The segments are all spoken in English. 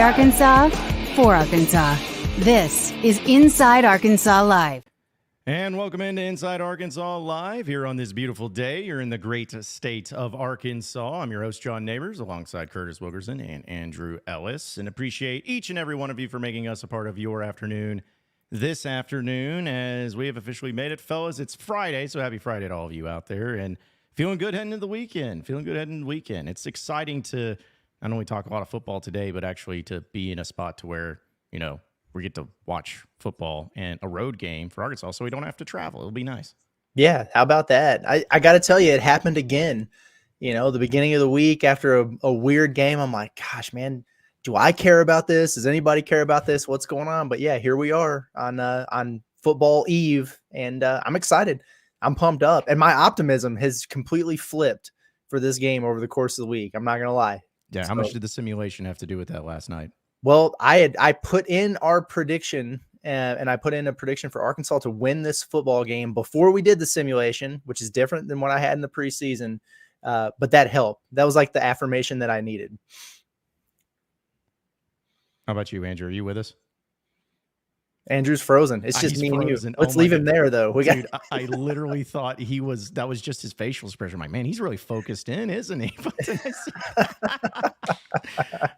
Arkansas, for Arkansas. This is Inside Arkansas Live. And welcome into Inside Arkansas Live here on this beautiful day. You're in the great state of Arkansas. I'm your host, John Neighbors, alongside Curtis Wilkerson and Andrew Ellis, and appreciate each and every one of you for making us a part of your afternoon this afternoon as we have officially made it. Fellas, it's Friday, so happy Friday to all of you out there. And feeling good heading into the weekend. It's exciting to not only talk a lot of football today, but actually to be in a spot to where, you know, we get to watch football and a road game for Arkansas so we don't have to travel. It'll be nice. Yeah, how about that? I got to tell you, it happened again. You know, the beginning of the week after a weird game, I'm like, gosh, man, do I care about this? Does anybody care about this? What's going on? But yeah, here we are on football eve, and I'm excited. I'm pumped up, and my optimism has completely flipped for this game over the course of the week. I'm not going to lie. Yeah, how much did the simulation have to do with that last night? Well, I put in our prediction, and I put in a prediction for Arkansas to win this football game before we did the simulation, which is different than what I had in the preseason. But that helped. That was like the affirmation that I needed. How about you, Andrew? Are you with us? Andrew's frozen. It's just me and you. Let's leave him there, though. Dude, I literally thought that was just his facial expression. I'm like, man, he's really focused in, isn't he?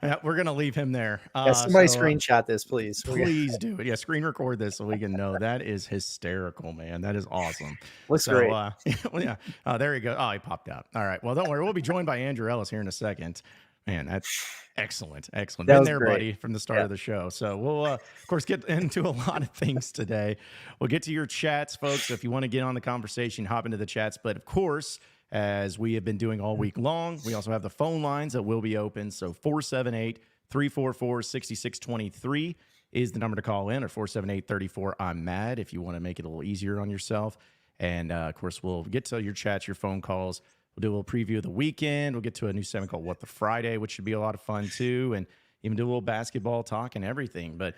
Yeah, we're going to leave him there. Somebody screenshot this, please. Please do it. Yeah, screen record this so we can know. That is hysterical, man. That is awesome. Looks great. Well, yeah. There you go. Oh, he popped out. All right. Well, don't worry. We'll be joined by Andrew Ellis here in a second. Man, that's excellent. Been there, great. Buddy, from the start of the show. So we'll, of course, get into a lot of things today. We'll get to your chats, folks. So if you want to get on the conversation, hop into the chats. But, of course, as we have been doing all week long, we also have the phone lines that will be open. So 478-344-6623 is the number to call in, or 478-34-I'm-MAD if you want to make it a little easier on yourself. And, of course, we'll get to your chats, your phone calls. We'll do a little preview of the weekend. We'll get to a new segment called What the Friday, which should be a lot of fun, too, and even do a little basketball talk and everything. But,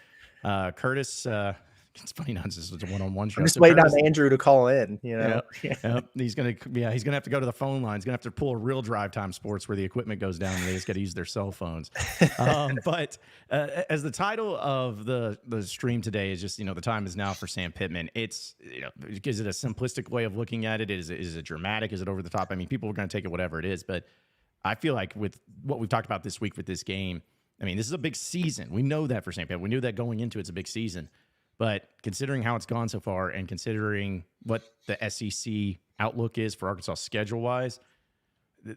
Curtis, it's funny now. This is a one-on-one show. I'm just waiting on Andrew to call in, you know. Yep. He's gonna have to go to the phone line. He's gonna have to pull a real Drive Time Sports where the equipment goes down and they just got to use their cell phones. But as the title of the stream today is just, you know, the time is now for Sam Pittman. It's, you know, is it a simplistic way of looking at it? Is it dramatic? Is it over the top? I mean, people are going to take it whatever it is, but I feel like with what we've talked about this week with this game, I mean, this is a big season. We know that for Sam Pittman. We knew that going into it's a big season. But considering how it's gone so far and considering what the SEC outlook is for Arkansas schedule-wise,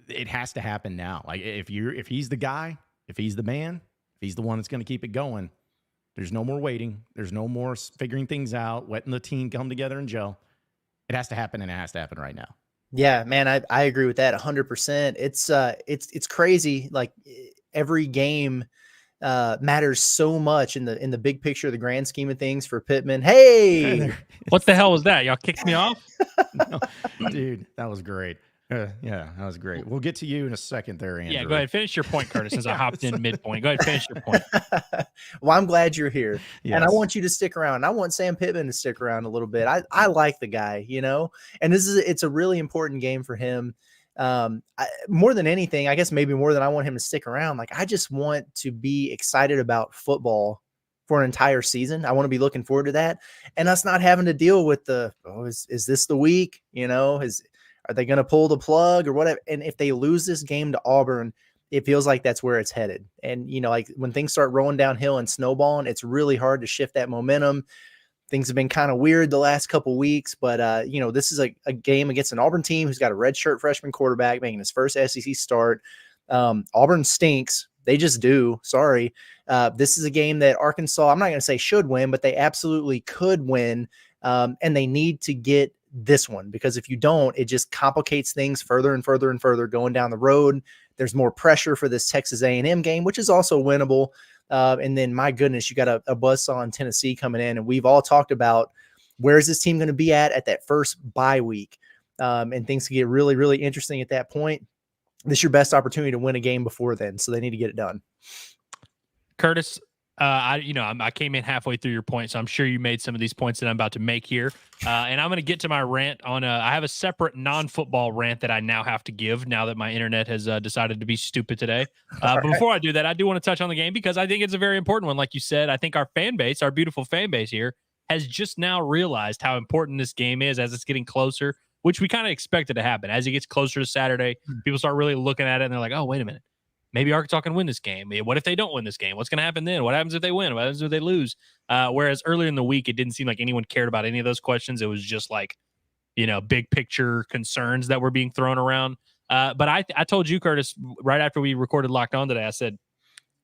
it has to happen now. Like, if he's the guy, if he's the man, if he's the one that's going to keep it going, there's no more waiting. There's no more figuring things out, letting the team come together and gel. It has to happen, and it has to happen right now. Yeah, man, I agree with that 100%. It's crazy. Like, every game matters so much in the big picture, the grand scheme of things for Pittman. Hey, what the hell was that? Y'all kicked me off? No, dude, that was great. Yeah, that was great. We'll get to you in a second there, Andrew. Yeah, go ahead. Finish your point, Curtis, since I hopped in midpoint. Go ahead, finish your point. Well, I'm glad you're here. Yes. And I want you to stick around. I want Sam Pittman to stick around a little bit. I like the guy, you know, and it's a really important game for him. More than anything, I guess maybe more than I want him to stick around. Like, I just want to be excited about football for an entire season. I want to be looking forward to that, and us not having to deal with is this the week? You know, are they going to pull the plug or whatever? And if they lose this game to Auburn, it feels like that's where it's headed. And, you know, like when things start rolling downhill and snowballing, it's really hard to shift that momentum. Things have been kind of weird the last couple weeks, but, you know, this is a game against an Auburn team who's got a redshirt freshman quarterback making his first SEC start. Auburn stinks. They just do. Sorry. This is a game that Arkansas, I'm not going to say should win, but they absolutely could win. And they need to get this one, because if you don't, it just complicates things further and further and further going down the road. There's more pressure for this Texas A&M game, which is also winnable. And then, my goodness, you got a buzzsaw in Tennessee coming in, and we've all talked about where is this team going to be at that first bye week, and things can get really, really interesting at that point. This is your best opportunity to win a game before then, so they need to get it done. Curtis, I came in halfway through your point, so I'm sure you made some of these points that I'm about to make here. And I'm going to get to my rant on. I have a separate non-football rant that I now have to give now that my internet has decided to be stupid today. But before I do that, I do want to touch on the game because I think it's a very important one. Like you said, I think our fan base, our beautiful fan base here, has just now realized how important this game is as it's getting closer, which we kind of expected to happen. As it gets closer to Saturday, people start really looking at it and they're like, oh, wait a minute. Maybe Arkansas can win this game. What if they don't win this game? What's going to happen then? What happens if they win? What happens if they lose? Whereas earlier in the week, it didn't seem like anyone cared about any of those questions. It was just like, big picture concerns that were being thrown around. But I told you, Curtis, right after we recorded Locked On today, I said,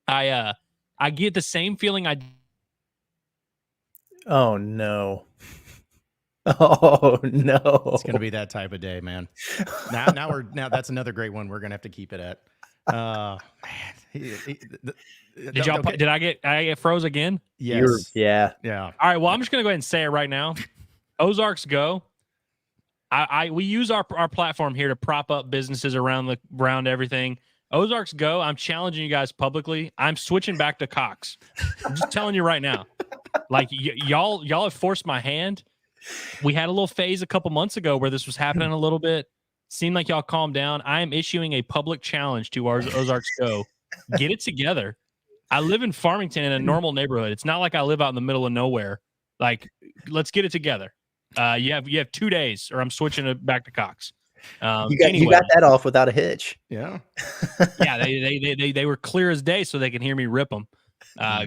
I get the same feeling Oh, no. Oh, no. It's going to be that type of day, man. Now that's another great one. We're going to have to keep it at. Man. Did I get froze again? Yes. Yeah. All right. Well, I'm just going to go ahead and say it right now. Ozarks go. We use our platform here to prop up businesses around everything. Ozarks go. I'm challenging you guys publicly. I'm switching back to Cox. I'm just telling you right now. Like y'all have forced my hand. We had a little phase a couple months ago where this was happening a little bit. Seemed like y'all calmed down. I am issuing a public challenge to our Ozarks Go. Get it together. I live in Farmington in a normal neighborhood. It's not like I live out in the middle of nowhere. Like, let's get it together. You have 2 days, or I'm switching it back to Cox. You got that off without a hitch. Yeah. Yeah, they were clear as day, so they can hear me rip them.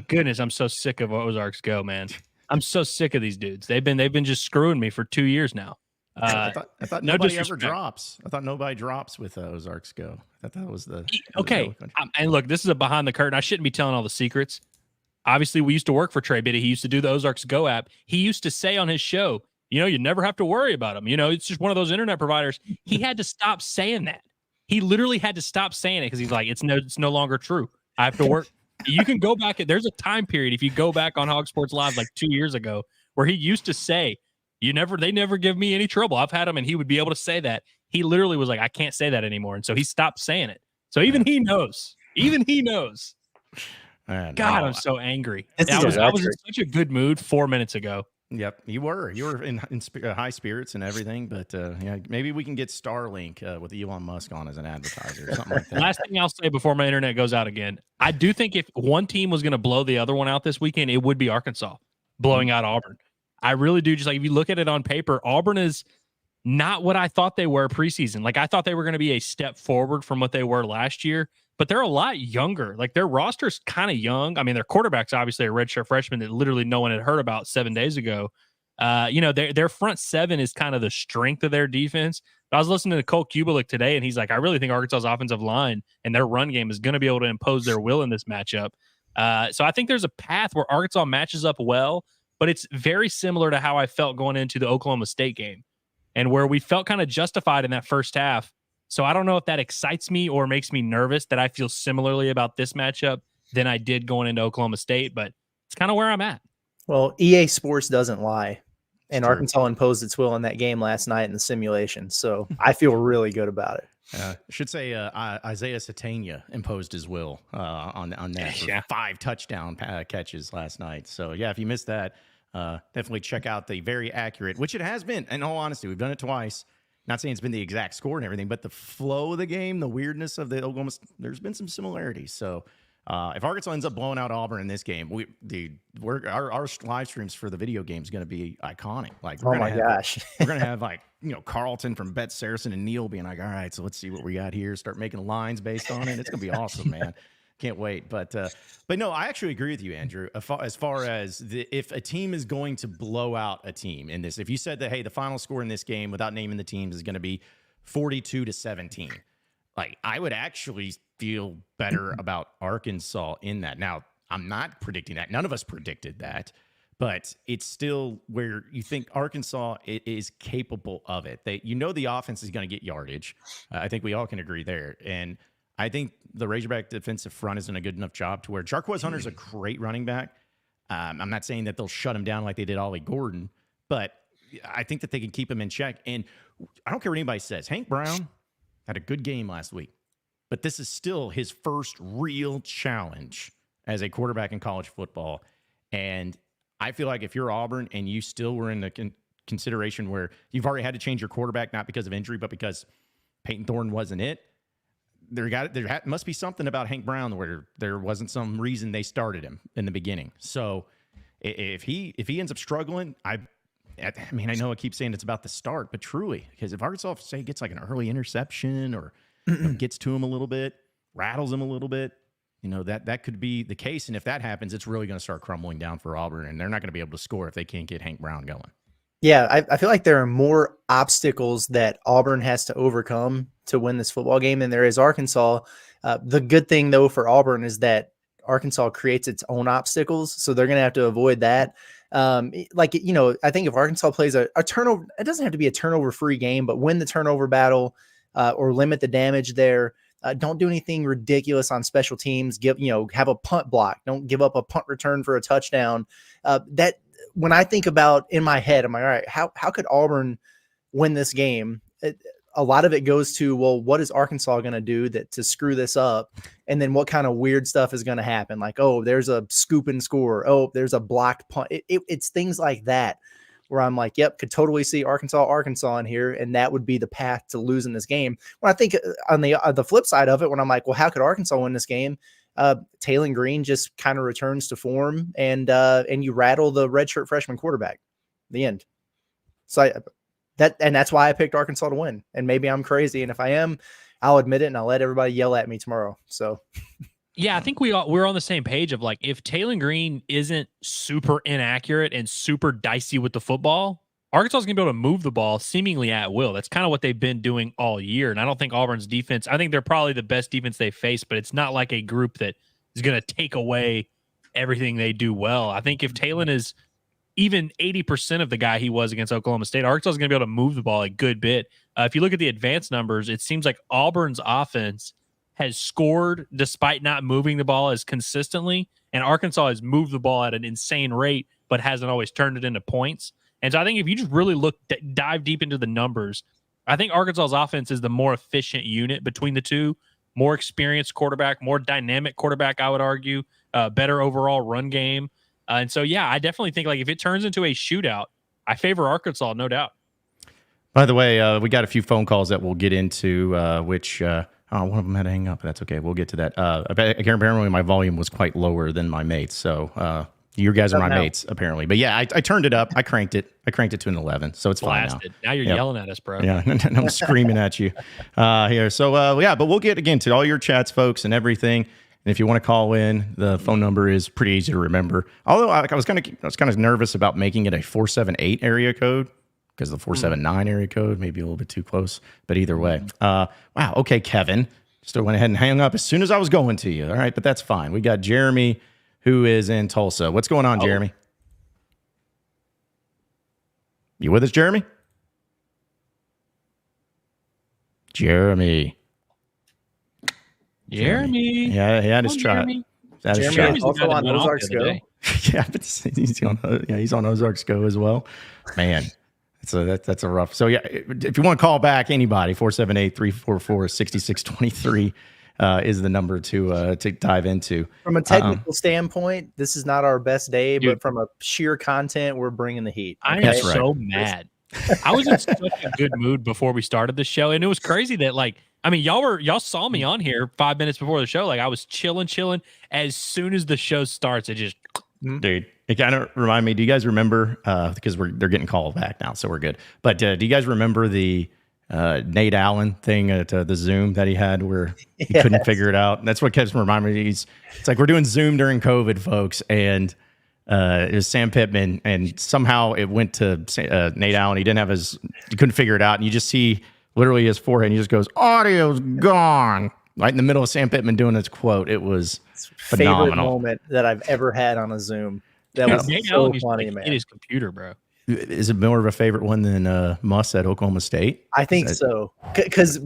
Goodness, I'm so sick of Ozarks Go, man. I'm so sick of these dudes. They've been just screwing me for 2 years now. I thought nobody ever drops. I thought nobody drops with Ozarks Go. I thought that was the okay. And look, this is a behind the curtain. I shouldn't be telling all the secrets. Obviously, we used to work for Trey Biddy. He used to do the Ozarks Go app. He used to say on his show, you never have to worry about him. It's just one of those internet providers. He had to stop saying that. He literally had to stop saying it because he's like, it's no longer true. I have to work. You can go back. There's a time period if you go back on Hog Sports Live like 2 years ago where he used to say, they never give me any trouble. I've had him and he would be able to say that. He literally was like, I can't say that anymore. And so he stopped saying it. So even he knows. Man, God, I'm so angry. I was in such a good mood 4 minutes ago. Yep, you were in high spirits and everything, but maybe we can get Starlink with Elon Musk on as an advertiser or something like that. Last thing I'll say before my internet goes out again, I do think if one team was going to blow the other one out this weekend, it would be Arkansas blowing out Auburn. I really do. Just like if you look at it on paper, Auburn is not what I thought they were preseason. Like I thought they were going to be a step forward from what they were last year, but they're a lot younger. Like their roster's kind of young. I mean, their quarterback's obviously a redshirt freshman that literally no one had heard about 7 days ago. Their front seven is kind of the strength of their defense. But I was listening to Colt Kubelik today, and he's like, I really think Arkansas's offensive line and their run game is going to be able to impose their will in this matchup. So I think there's a path where Arkansas matches up well, but it's very similar to how I felt going into the Oklahoma State game and where we felt kind of justified in that first half. So I don't know if that excites me or makes me nervous that I feel similarly about this matchup than I did going into Oklahoma State, but it's kind of where I'm at. Well, EA Sports doesn't lie. And Arkansas imposed its will in that game last night in the simulation. So I feel really good about it. I should say Isaiah Satania imposed his will on that for 5 touchdown catches last night. So, if you missed that, definitely check out the very accurate, which it has been. In all honesty, we've done it twice. Not saying it's been the exact score and everything, but the flow of the game, the weirdness of the Oklahoma, there's been some similarities. So if Arkansas ends up blowing out Auburn in this game, our live streams for the video game is going to be iconic. Like, oh my gosh, we're going to have Carlton from BetSaracen and Neil being like, all right, so let's see what we got here. Start making lines based on it. It's going to be awesome, man. Can't wait. But no, I actually agree with you, Andrew. As far as if a team is going to blow out a team in this, if you said that, hey, the final score in this game without naming the teams is going to be 42-17, like I would actually feel better about Arkansas in that. Now, I'm not predicting that. None of us predicted that, but it's still where you think Arkansas is capable of it. The offense is going to get yardage. I think we all can agree there. And I think the Razorback defensive front is doing a good enough job to where Jarquez Hunter's a great running back. I'm not saying that they'll shut him down like they did Ollie Gordon, but I think that they can keep him in check. And I don't care what anybody says. Hank Brown had a good game last week, but this is still his first real challenge as a quarterback in college football. And I feel like if you're Auburn and you still were in the consideration where you've already had to change your quarterback, not because of injury, but because Peyton Thorne wasn't it, there must be something about Hank Brown where there wasn't some reason they started him in the beginning. So if he ends up struggling, I mean, I know I keep saying it's about the start, but truly, because if Arkansas, say, gets like an early interception or gets to him a little bit, rattles him a little bit, that could be the case. And if that happens, it's really going to start crumbling down for Auburn, and they're not going to be able to score if they can't get Hank Brown going. Yeah, I feel like there are more obstacles that Auburn has to overcome to win this football game than there is Arkansas. The good thing, though, for Auburn is that Arkansas creates its own obstacles, so they're going to have to avoid that. I think if Arkansas plays a turnover, it doesn't have to be a turnover-free game, but win the turnover battle or limit the damage there. Don't do anything ridiculous on special teams. Have a punt block. Don't give up a punt return for a touchdown. That when I think about in my head, I'm like, all right, how could Auburn win this game? A lot of it goes to, well, what is Arkansas going to do to screw this up? And then what kind of weird stuff is going to happen? Like, oh, there's a scoop and score. Oh, there's a blocked punt. It's things like that where I'm like, yep, could totally see Arkansas in here. And that would be the path to losing this game. When I think on the flip side of it, when I'm like, well, how could Arkansas win this game? Taylor Green just kind of returns to form and you rattle the redshirt freshman quarterback. The end. So that's why I picked Arkansas to win. And maybe I'm crazy. And if I am, I'll admit it and I'll let everybody yell at me tomorrow. So yeah, I think we're on the same page of like, if Taylor Green isn't super inaccurate and super dicey with the football, Arkansas is going to be able to move the ball seemingly at will. That's kind of what they've been doing all year. And I don't think Auburn's defense, I think they're probably the best defense they face, but it's not like a group that is going to take away everything they do well. I think if Taylor is even 80% of the guy he was against Oklahoma State, Arkansas is going to be able to move the ball a good bit. If you look at the advanced numbers, it seems like Auburn's offense has scored despite not moving the ball as consistently, and Arkansas has moved the ball at an insane rate, but hasn't always turned it into points. And so I think if you just really dive deep into the numbers, I think Arkansas's offense is the more efficient unit between the two, more experienced quarterback, more dynamic quarterback, I would argue, better overall run game. And so, yeah, I definitely think like if it turns into a shootout, I favor Arkansas, no doubt. By the way, we got a few phone calls that we'll get into, one of them had to hang up, but that's okay. We'll get to that. Apparently my volume was quite lower than my mates. So you guys are my mates, apparently. But yeah, I turned it up. I cranked it. to an 11. So it's Blasted. fine now. Now you're yelling at us, bro. Yeah, I'm screaming at you here. So yeah, but we'll get again to all your chats, folks, and everything. And if you want to call in, the phone number is pretty easy to remember. Although I was kind of nervous about making it a 478 area code because the 479 area code may be a little bit too close. But either way, wow. Okay, Kevin. Still went ahead and hung up as soon as I was going to you. All right, but that's fine. We got Jeremy, who is in Tulsa. What's going on, Jeremy? You with us, Jeremy? Jeremy. Yeah, he had his try. Jeremy's also on Ozarks Go. Yeah, but he's on Ozarks Go as well. Man, that's a rough. So yeah, if you want to call back anybody, 478-344-6623 is the number to dive into. From a technical standpoint, this is not our best day, but from a sheer content, we're bringing the heat. Okay? I am so mad. I was in such a good mood before we started the show, and it was crazy that y'all saw me on here 5 minutes before the show. Like I was chilling. As soon as the show starts, it just dude. It kind of reminded me. Do you guys remember? Because they're getting called back now, so we're good. But do you guys remember the Nate Allen thing at the Zoom that he had where he couldn't figure it out? That's what kept reminding me. It's like we're doing Zoom during COVID, folks, and it was Sam Pittman, and somehow it went to Nate Allen. He couldn't figure it out, and you just see literally his forehead, and he just goes, "Audio's gone." Right in the middle of Sam Pittman doing his quote. It was phenomenal. Favorite moment that I've ever had on a Zoom. That was so funny, man. In his computer, bro. Is it more of a favorite one than Muss at Oklahoma State? I think so. Because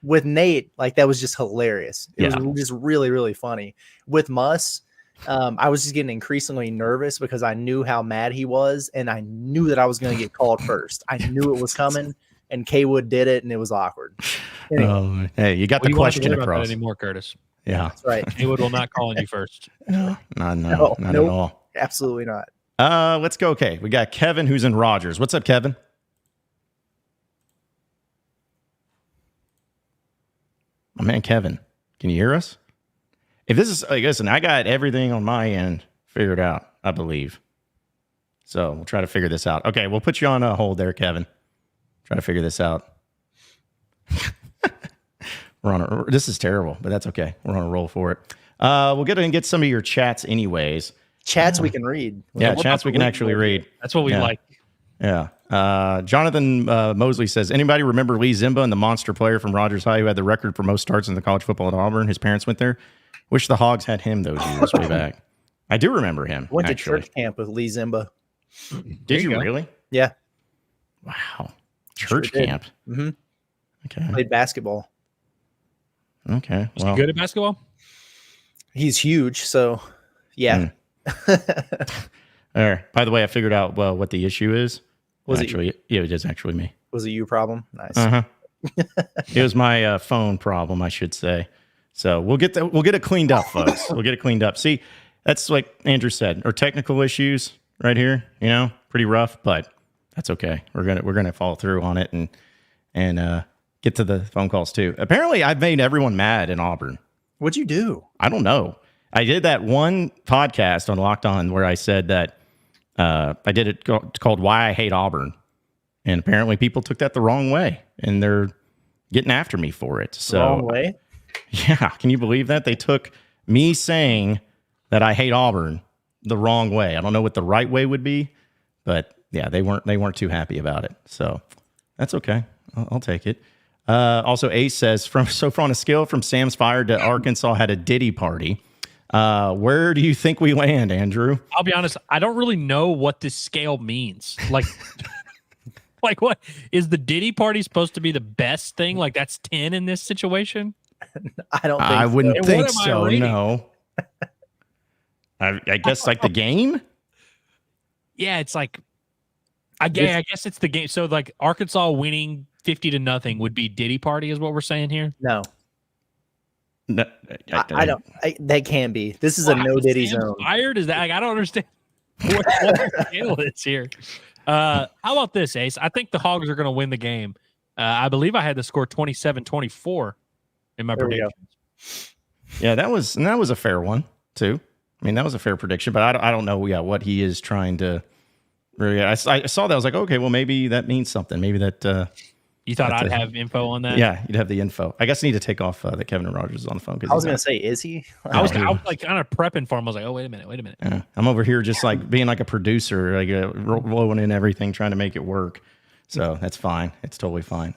with Nate, like that was just hilarious. It was just really, really funny. With Muss, I was just getting increasingly nervous because I knew how mad he was, and I knew that I was going to get called first. I knew it was coming, and K Wood did it, and it was awkward. Anyway. Hey, you got the question across. Anymore, Curtis? Yeah. That's right. Haywood will not call on you first. No, not Nope. at all. Absolutely not. Let's go. Okay. We got Kevin who's in Rogers. What's up, Kevin? My man, Kevin. Can you hear us? If this is, listen, I got everything on my end figured out, I believe. So we'll try to figure this out. Okay. We'll put you on a hold there, Kevin. Try to figure this out. This is terrible, but that's okay. We're on a roll for it. We'll get some of your chats anyways. Chats we can read. Yeah, chats we can actually read. That's what we like. Yeah. Jonathan Mosley says, anybody remember Lee Zimba and the monster player from Rogers High who had the record for most starts in the college football at Auburn? His parents went there. Wish the Hogs had him those years way back. I do remember him. Went actually. to church camp with Lee Zimba. Did you really? Yeah. Wow. Church camp. Mm-hmm. Okay. Played basketball. Okay. Is he good at basketball? He's huge. So, yeah. All right. By the way, I figured out what the issue is. Was it actually? Yeah, it is actually me. Was it you problem? Nice. It was my phone problem, I should say. So we'll get it cleaned up, folks. We'll get it cleaned up. See, that's like Andrew said, our technical issues right here. You know, pretty rough, but that's okay. We're gonna follow through on it and get to the phone calls too. Apparently, I've made everyone mad in Auburn. What'd you do? I don't know. I did that one podcast on Locked On where I said that I did it called Why I Hate Auburn. And apparently people took that the wrong way and they're getting after me for it. So, Wrong way? Yeah. Can you believe that? They took me saying that I hate Auburn the wrong way. I don't know what the right way would be, but yeah, they weren't too happy about it. So that's okay. I'll take it. Also, Ace says, on a scale from Sam's Fire to Arkansas had a Diddy party. Where do you think we land, Andrew? I'll be honest. I don't really know what this scale means. Like, like what is the Diddy party supposed to be the best thing? Like that's 10 in this situation? I don't think I wouldn't And think what am I so. rating? No. I guess like the game. Yeah, it's like I guess it's the game. So like Arkansas winning 50-0 would be Diddy party, is what we're saying here. No. No, I don't. That can be. This is a no Diddy zone. Fired? Is that? Like, I don't understand what the scale is here. How about this, Ace? I think the Hogs are going to win the game. I believe I had the score 27-24 in my predictions. Yeah, that was a fair one too. I mean, that was a fair prediction, but I don't know. What he is trying to. Really, I saw that. I was like, okay, well, maybe that means something. Maybe that. You thought I'd have info on that? Yeah, you'd have the info. I guess I need to take off that Kevin and Rogers is on the phone. I was going to say, is he? I was like kind of prepping for him. I was like, oh, wait a minute. Yeah, I'm over here just like being like a producer, like rolling in everything, trying to make it work. So that's fine. It's totally fine.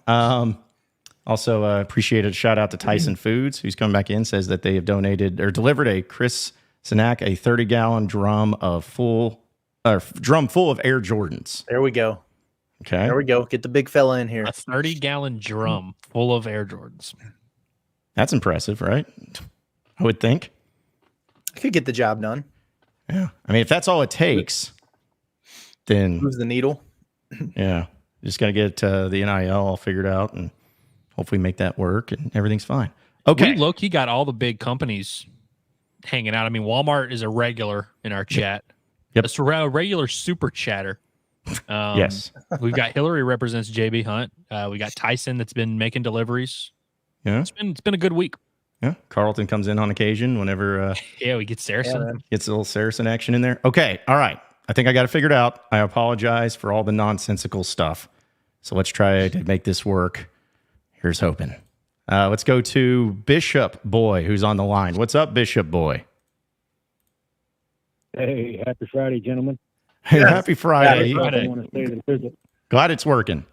Also, appreciate a shout out to Tyson Foods, who's coming back in, says that they have donated or delivered a Chris Sinak a 30-gallon drum full of Air Jordans. There we go. Okay. There we go. Get the big fella in here. A 30-gallon drum full of Air Jordans. That's impressive, right? I would think. I could get the job done. Yeah. I mean, if that's all it takes, then Who's the needle? yeah, just got to get the NIL all figured out and hopefully make that work and everything's fine. Okay. We look, he got all the big companies hanging out. I mean, Walmart is a regular in our chat. Yep. It's a regular super chatter. Yes. We've got Hillary represents JB Hunt. We got Tyson that's been making deliveries. Yeah. It's been a good week. Yeah. Carlton comes in on occasion whenever Yeah, we get Saracen. gets a little Saracen action in there. Okay. All right. I think I got it figured out. I apologize for all the nonsensical stuff. So let's try to make this work. Here's hoping. Let's go to Bishop Boy, who's on the line. What's up, Bishop Boy? Hey, happy Friday, gentlemen. Hey, happy Friday. Happy Friday. I want to say that there's Glad it's working.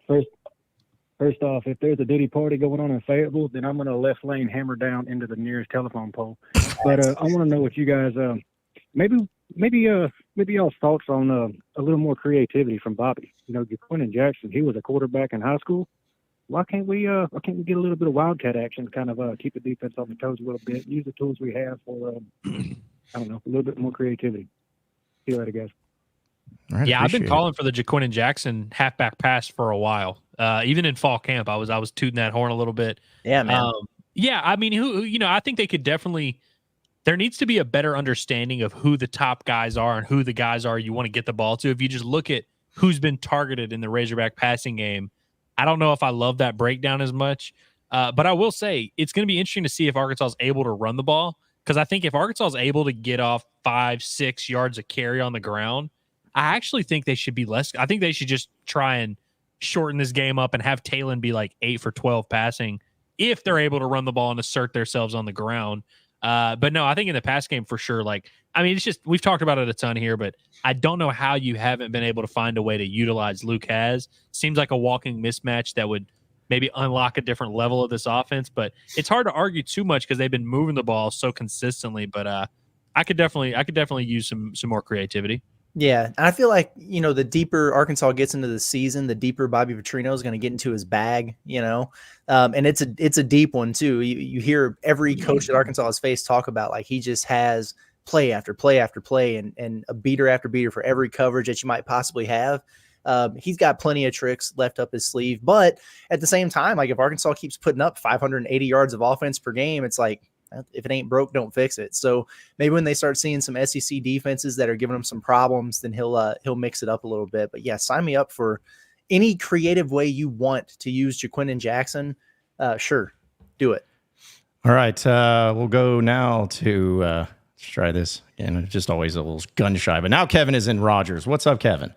first off, if there's a Diddy party going on in Fayetteville, then I'm going to left lane hammer down into the nearest telephone pole. But I want to know what you guys maybe y'all's thoughts on a little more creativity from Bobby. You know, Jaquin Jackson, he was a quarterback in high school. Why can't we get a little bit of wildcat action, kind of keep the defense on the toes a little bit, use the tools we have for I don't know, a little bit more creativity. See you later, guys. All right, Yeah, I've been appreciate calling for the Jaquin Jackson halfback pass for a while. Even in fall camp, I was tooting that horn a little bit. Yeah, man. Yeah, I mean, I think they could definitely. There needs to be a better understanding of who the top guys are and who the guys are you want to get the ball to. If you just look at who's been targeted in the Razorback passing game, I don't know if I love that breakdown as much. But I will say it's going to be interesting to see if Arkansas is able to run the ball, because I think if Arkansas is able to get off 5-6 yards of carry on the ground, I actually think they should be less. I think they should just try and shorten this game up and have Talon be like 8 for 12 passing if they're able to run the ball and assert themselves on the ground. But no, I think in the pass game for sure. Like, I mean, it's just, we've talked about it a ton here, but I don't know how you haven't been able to find a way to utilize Luke Has. Seems like a walking mismatch that would maybe unlock a different level of this offense, but it's hard to argue too much because they've been moving the ball so consistently. But I could definitely use some more creativity. Yeah, and I feel like, the deeper Arkansas gets into the season, the deeper Bobby Petrino is going to get into his bag, and it's a deep one too. You hear every coach that Arkansas has faced talk about, like, he just has play after play after play and a beater after beater for every coverage that you might possibly have. He's got plenty of tricks left up his sleeve, but at the same time, like, if Arkansas keeps putting up 580 yards of offense per game, it's like, if it ain't broke, don't fix it. So maybe when they start seeing some SEC defenses that are giving them some problems, then he'll mix it up a little bit. But yeah, sign me up for any creative way you want to use Jaquindon Jackson. Sure, do it. All right, we'll go now to let's try this again. It's just always a little gun shy, but now Kevin is in Rogers. What's up, Kevin?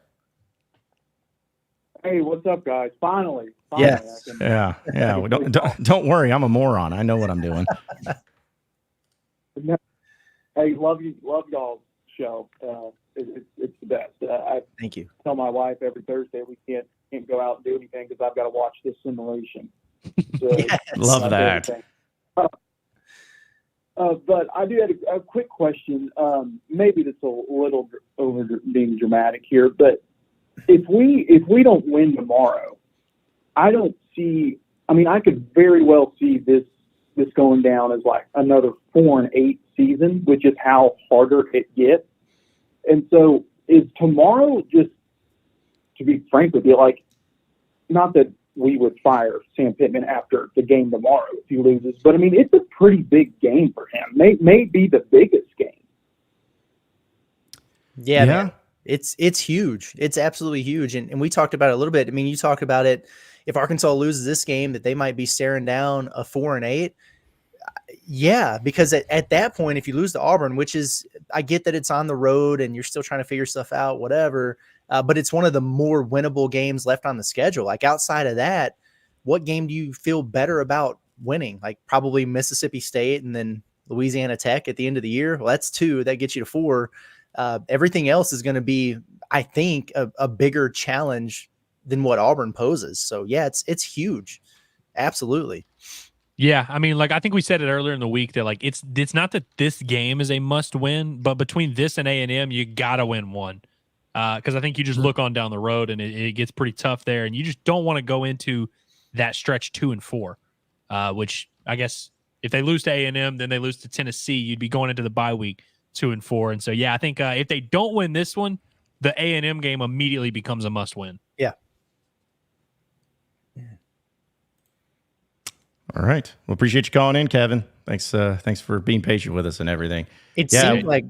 Hey, what's up, guys? Finally. Yes. Yeah. Well, don't worry. I'm a moron. I know what I'm doing. Hey, love y'all's show. It's the best. I Thank you. tell my wife every Thursday we can't go out and do anything because I've got to watch this simulation. So, Yes. Love that. But I do have a quick question. Maybe that's a little over being dramatic here, but if we don't win tomorrow, I don't see. I mean, I could very well see this going down as like another 4-8 season, which is how harder it gets. And so, is tomorrow, just to be frank with you, like, not that we would fire Sam Pittman after the game tomorrow if he loses, but I mean, it's a pretty big game for him. May be the biggest game. Yeah. Man. It's huge. It's absolutely huge. And we talked about it a little bit. I mean, you talked about it. If Arkansas loses this game, that they might be staring down a 4-8. Yeah, because at that point, if you lose to Auburn, which is, I get that it's on the road and you're still trying to figure stuff out, whatever, but it's one of the more winnable games left on the schedule. Like, outside of that, what game do you feel better about winning? Like, probably Mississippi State and then Louisiana Tech at the end of the year. Well, that's 2. That gets you to 4. Everything else is going to be, I think, a bigger challenge than what Auburn poses. So yeah, it's huge. Absolutely. Yeah, I mean, like, I think we said it earlier in the week that, like, it's not that this game is a must win, but between this and A&M, you gotta win one, because I think you just look on down the road and it gets pretty tough there, and you just don't want to go into that stretch 2-4, which I guess if they lose to A&M, then they lose to Tennessee, you'd be going into the bye week 2-4, and so yeah, I think if they don't win this one, the A&M game immediately becomes a must win. Yeah. All right. Well, appreciate you calling in, Kevin. Thanks for being patient with us and everything. It seems like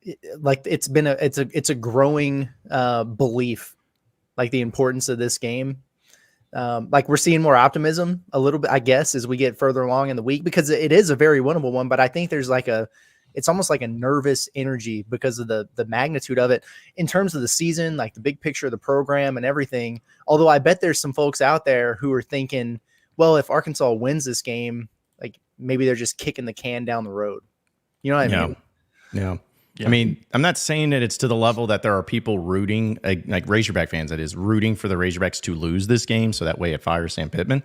it's been it's a growing belief, like, the importance of this game. Like, we're seeing more optimism a little bit, I guess, as we get further along in the week, because it is a very winnable one. But I think there's it's almost like a nervous energy because of the magnitude of it in terms of the season, like the big picture of the program and everything. Although I bet there's some folks out there who are thinking, well, if Arkansas wins this game, like, maybe they're just kicking the can down the road. You know what I mean? Yeah. I mean, I'm not saying that it's to the level that there are people rooting, like Razorback fans, that is, rooting for the Razorbacks to lose this game, so that way it fires Sam Pittman.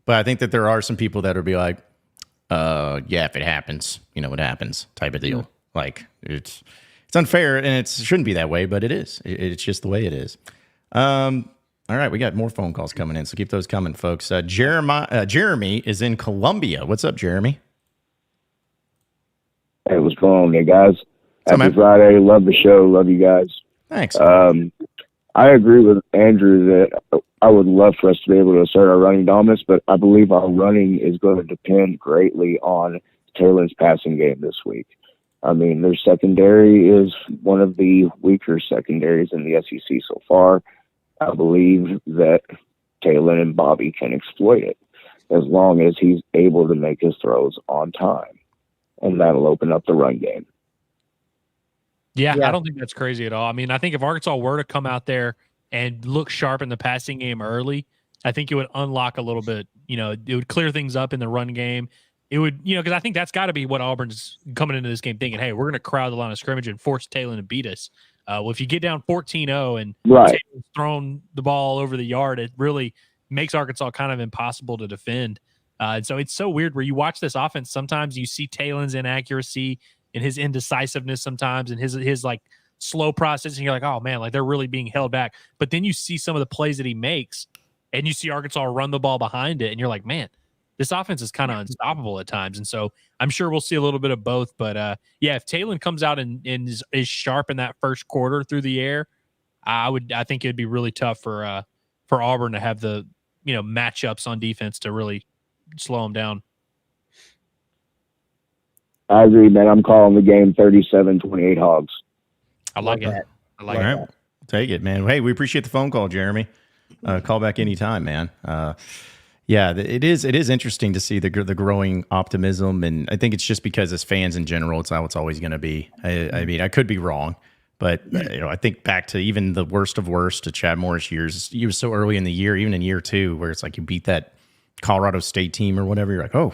But I think that there are some people that would be like, yeah, if it happens, it happens, type of deal. Like, it's unfair, and it shouldn't be that way, but it is. It's just the way it is. All right, we got more phone calls coming in, so keep those coming, folks. Jeremy is in Columbia. What's up, Jeremy? Hey, what's going on there, guys? Happy Friday. Love the show. Love you guys. Thanks. I agree with Andrew that I would love for us to be able to assert our running dominance, but I believe our running is going to depend greatly on Taylor's passing game this week. I mean, their secondary is one of the weaker secondaries in the SEC so far. I believe that Taylor and Bobby can exploit it as long as he's able to make his throws on time, and that'll open up the run game. Yeah, I don't think that's crazy at all. I mean, I think if Arkansas were to come out there and look sharp in the passing game early, I think it would unlock a little bit, it would clear things up in the run game. It would, because I think that's got to be what Auburn's coming into this game thinking, hey, we're going to crowd the line of scrimmage and force Taylor to beat us. Well, if you get down 14-0 and Taylor's throwing the ball all over the yard, it really makes Arkansas kind of impossible to defend. And so it's so weird where you watch this offense. Sometimes you see Taylor's inaccuracy and his indecisiveness sometimes and his like slow processing. You're like, oh man, like they're really being held back. But then you see some of the plays that he makes and you see Arkansas run the ball behind it. And you're like, man, this offense is kind of unstoppable at times. And so I'm sure we'll see a little bit of both. But if Taylor comes out and is sharp in that first quarter through the air, I think it'd be really tough for Auburn to have the, matchups on defense to really slow them down. I agree, man. I'm calling the game 37-28 Hogs. I like it. I like it. All right. Take it, man. Hey, we appreciate the phone call, Jeremy. Call back anytime, man. It is interesting to see the growing optimism, and I think it's just because as fans in general, it's how it's always going to be. I mean, I could be wrong, but I think back to even the worst of worst to Chad Morris years. He was so early in the year, even in year 2, where it's like you beat that Colorado State team or whatever. You're like, oh,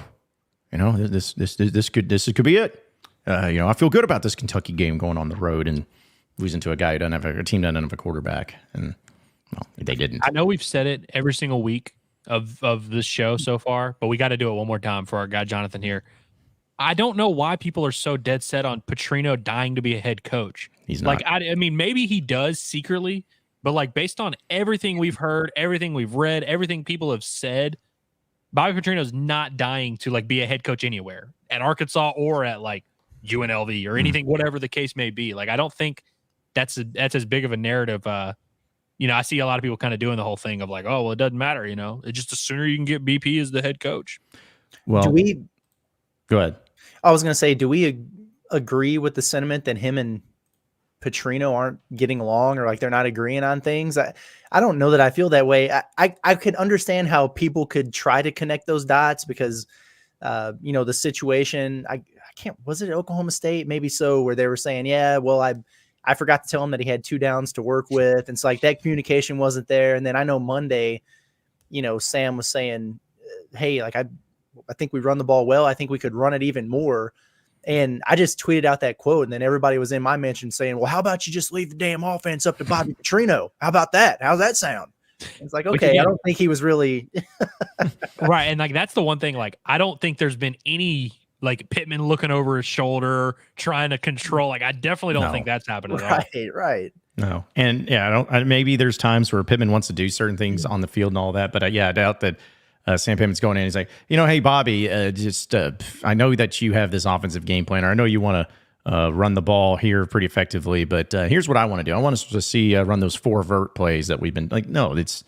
this could be it. I feel good about this Kentucky game going on the road and losing to a guy who doesn't have a team that doesn't have a quarterback, and well, they didn't. I know we've said it every single week of this show so far, but we got to do it one more time for our guy Jonathan here. I don't know why people are so dead set on Petrino dying to be a head coach. He's not. Like, I mean, maybe he does secretly, but like based on everything we've heard, everything we've read, everything people have said, Bobby Petrino's not dying to like be a head coach anywhere at Arkansas or at like UNLV or anything, whatever the case may be. Like, I don't think that's as big of a narrative. I see a lot of people kind of doing the whole thing of like, oh, well, it doesn't matter. It's just the sooner you can get BP as the head coach. Well, go ahead. I was going to say, do we agree with the sentiment that him and Petrino aren't getting along or like they're not agreeing on things? I don't know that I feel that way. I could understand how people could try to connect those dots because, the situation, I can't, was it Oklahoma State? Maybe so, where they were saying, yeah, well, I forgot to tell him that he had 2 downs to work with. And it's like that communication wasn't there. And then I know Monday, Sam was saying, hey, like, I think we run the ball well. I think we could run it even more. And I just tweeted out that quote. And then everybody was in my mention saying, well, how about you just leave the damn offense up to Bobby Petrino? How about that? How's that sound? It's like, okay, I don't think he was really right. And like, that's the one thing, like, I don't think there's been any like Pittman looking over his shoulder, trying to control. Like, I definitely don't think that's happened at all. Right. No. And maybe there's times where Pittman wants to do certain things on the field and all that, but I doubt that Sam Pittman's going in. He's like, hey, Bobby, I know that you have this offensive game plan, or I know you want to run the ball here pretty effectively, but here's what I want to do. I want us to see run those 4 vert plays that we've been like, no, it's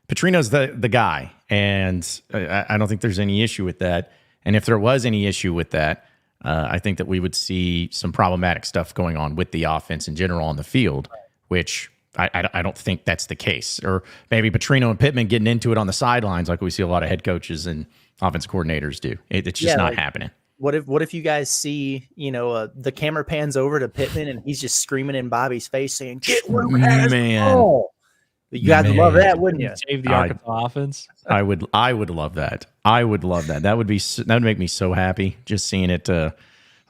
Petrino's the guy. And I don't think there's any issue with that. And if there was any issue with that, I think that we would see some problematic stuff going on with the offense in general on the field, which I don't think that's the case. Or maybe Petrino and Pittman getting into it on the sidelines like we see a lot of head coaches and offensive coordinators do. It's just not happening. What if you guys see, the camera pans over to Pittman and he's just screaming in Bobby's face saying, "Get Luke has the ball." You guys would love that, wouldn't you? Save the Arkansas offense. I would love that. I would love that. That would make me so happy just seeing it.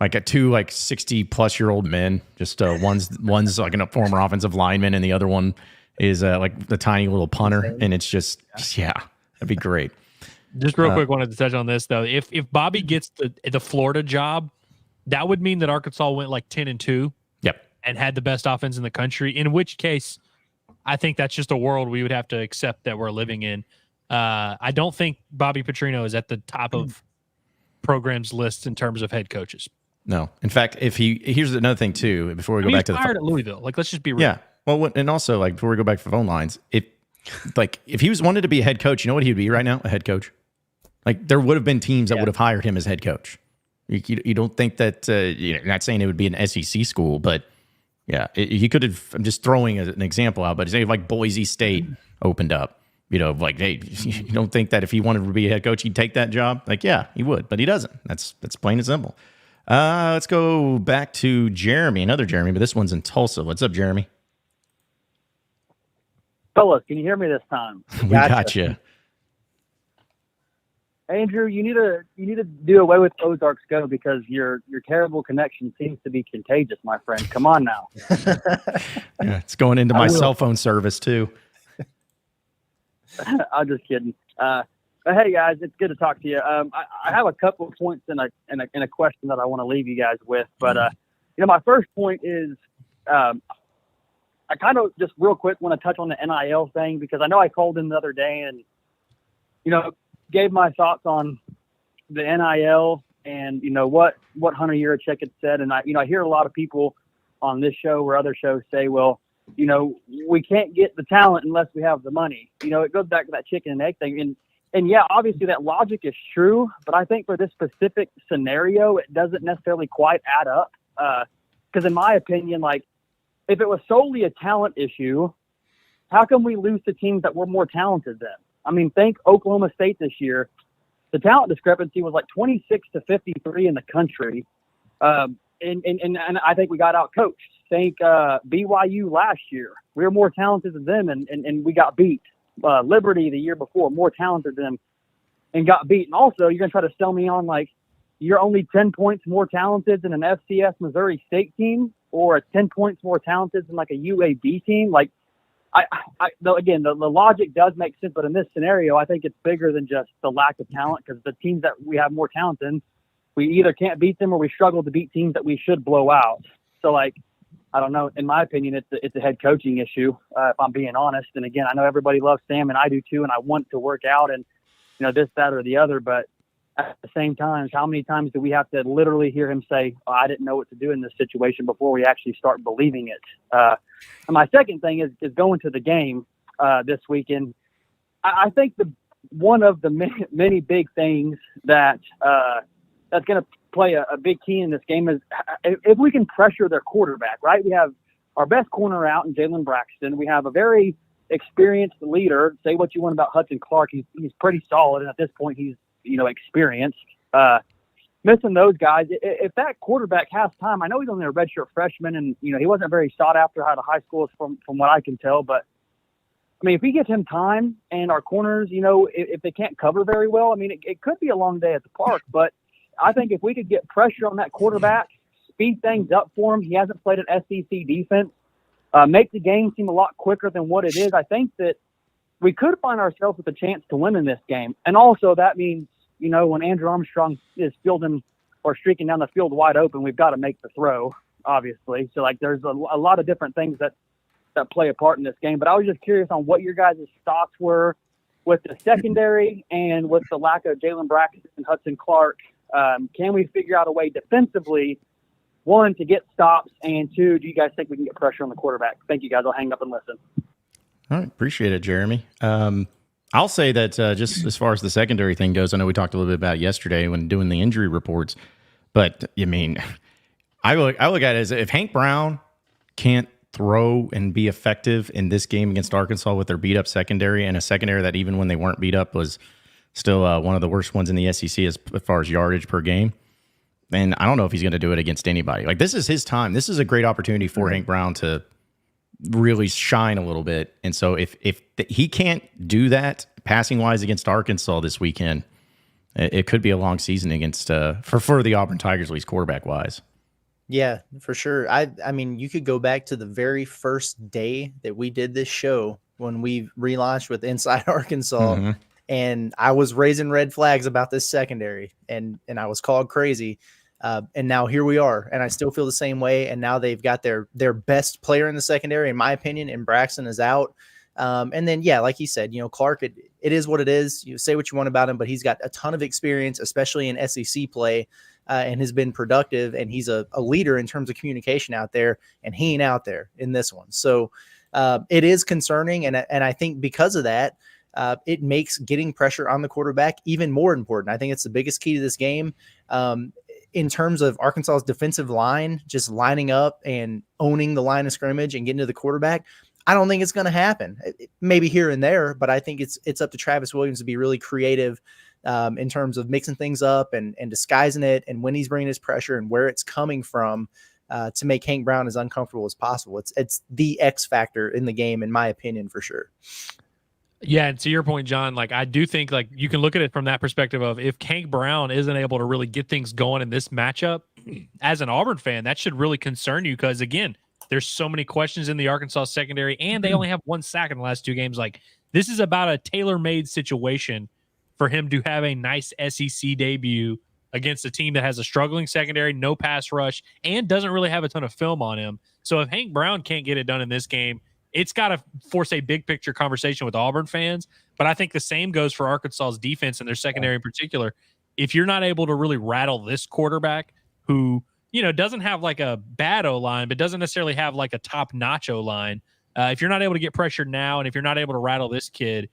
Like a 2 like 60-plus-year-old men. Just one's like a former offensive lineman, and the other one is like the tiny little punter. And it's just that'd be great. Just real quick, wanted to touch on this though. If Bobby gets the Florida job, that would mean that Arkansas went like 10-2. Yep. And had the best offense in the country. In which case, I think that's just a world we would have to accept that we're living in. I don't think Bobby Petrino is at the top of programs lists in terms of head coaches. No. In fact, here's another thing too, before we go back to the fired at Louisville. Like, let's just be real. Yeah. Well, and also like before we go back to the phone lines, if Like if he was wanted to be a head coach, you know what he'd be right now? A head coach. Like there would have been teams that would have hired him as head coach. You don't think that, not saying it would be an SEC school, but yeah, he could have, I'm just throwing an example out, but say like Boise State opened up, like, hey, you don't think that if he wanted to be a head coach, he'd take that job? Like, yeah, he would, but he doesn't. That's plain and simple. Let's go back to Jeremy, another Jeremy, but this one's in Tulsa. What's up, Jeremy? Fellas, can you hear me this time? We got you. Andrew, you need to do away with Ozarks Go because your terrible connection seems to be contagious, my friend. Come on now. Yeah, it's going into my cell phone service too. I'm just kidding. But hey guys, it's good to talk to you. I have a couple of points and a question that I want to leave you guys with. But my first point is I kind of just real quick want to touch on the NIL thing because I know I called in the other day and gave my thoughts on the NIL and, what Hunter Yurachek had said. And I hear a lot of people on this show or other shows say, well, we can't get the talent unless we have the money. It goes back to that chicken and egg thing. And yeah, obviously that logic is true, but I think for this specific scenario, it doesn't necessarily quite add up. Because in my opinion, like if it was solely a talent issue, how come we lose to teams that were more talented than? I mean, think Oklahoma State this year. The talent discrepancy was like 26 to 53 in the country. And I think we got out coached. Think BYU last year. We were more talented than them and we got beat. Liberty the year before, more talented than them and got beat. And also, you're going to try to sell me on like you're only 10 points more talented than an FCS Missouri State team or 10 points more talented than like a UAB team. Like, again, the logic does make sense, but in this scenario, I think it's bigger than just the lack of talent because the teams that we have more talent in, we either can't beat them or we struggle to beat teams that we should blow out. So, like, I don't know. In my opinion, it's a head coaching issue, if I'm being honest. And again, I know everybody loves Sam, and I do too, and I want to work out and, this, that, or the other. But at the same time, how many times do we have to literally hear him say, oh, I didn't know what to do in this situation before we actually start believing it? And my second thing is going to the game this weekend. I think one of the many big things that's going to play a big key in this game is if we can pressure their quarterback, right? We have our best corner out in Jalen Braxton. We have a very experienced leader. Say what you want about Hudson Clark. He's pretty solid. And at this point, he's, experienced. Missing those guys, if that quarterback has time, I know he's only a redshirt freshman and, he wasn't very sought after out of high school from what I can tell. But, I mean, if we give him time and our corners, if they can't cover very well, I mean, it could be a long day at the park. But I think if we could get pressure on that quarterback, speed things up for him, he hasn't played an SEC defense, make the game seem a lot quicker than what it is, I think that we could find ourselves with a chance to win in this game. And also that means, when Andrew Armstrong is fielding or streaking down the field wide open, we've got to make the throw, obviously. So, like, there's a lot of different things that play a part in this game. But I was just curious on what your guys' thoughts were with the secondary and with the lack of Jalen Braxton and Hudson Clark. Can we figure out a way defensively, one, to get stops, and two, do you guys think we can get pressure on the quarterback? Thank you, guys. I'll hang up and listen. All right. Appreciate it, Jeremy. I'll say that just as far as the secondary thing goes, I know we talked a little bit about it yesterday when doing the injury reports, but I mean, I look at it as if Hank Brown can't throw and be effective in this game against Arkansas with their beat up secondary and a secondary that even when they weren't beat up was still one of the worst ones in the SEC as far as yardage per game. And I don't know if he's going to do it against anybody. Like, this is his time. This is a great opportunity for Hank Brown to really shine a little bit. And so if he can't do that passing wise against Arkansas this weekend, it could be a long season against for the Auburn Tigers, at least quarterback wise. Yeah, for sure. I mean, you could go back to the very first day that we did this show when we relaunched with Inside Arkansas, and I was raising red flags about this secondary, and I was called crazy. And now here we are, and I still feel the same way. And now they've got their best player in the secondary, in my opinion, and Braxton is out. And then, yeah, like he said, Clark, it is what it is. You say what you want about him, but he's got a ton of experience, especially in SEC play, and has been productive. And he's a leader in terms of communication out there, and he ain't out there in this one. So it is concerning. And I think because of that, it makes getting pressure on the quarterback even more important. I think it's the biggest key to this game. In terms of Arkansas's defensive line, just lining up and owning the line of scrimmage and getting to the quarterback, I don't think it's going to happen. Maybe here and there, but I think it's up to Travis Williams to be really creative in terms of mixing things up and disguising it, and when he's bringing his pressure and where it's coming from to make Hank Brown as uncomfortable as possible. It's the X factor in the game, in my opinion, for sure. Yeah, and to your point, John, like I do think like you can look at it from that perspective of if Hank Brown isn't able to really get things going in this matchup, as an Auburn fan, that should really concern you because again, there's so many questions in the Arkansas secondary, and they only have 1 sack in the last 2 games. Like this is about a tailor-made situation for him to have a nice SEC debut against a team that has a struggling secondary, no pass rush, and doesn't really have a ton of film on him. So if Hank Brown can't get it done in this game, it's got to force a big picture conversation with Auburn fans. But I think the same goes for Arkansas's defense and their secondary in particular. If you're not able to really rattle this quarterback who, you know, doesn't have like a bad O-line, but doesn't necessarily have like a top-notch O-line, if you're not able to get pressure now and if you're not able to rattle this kid,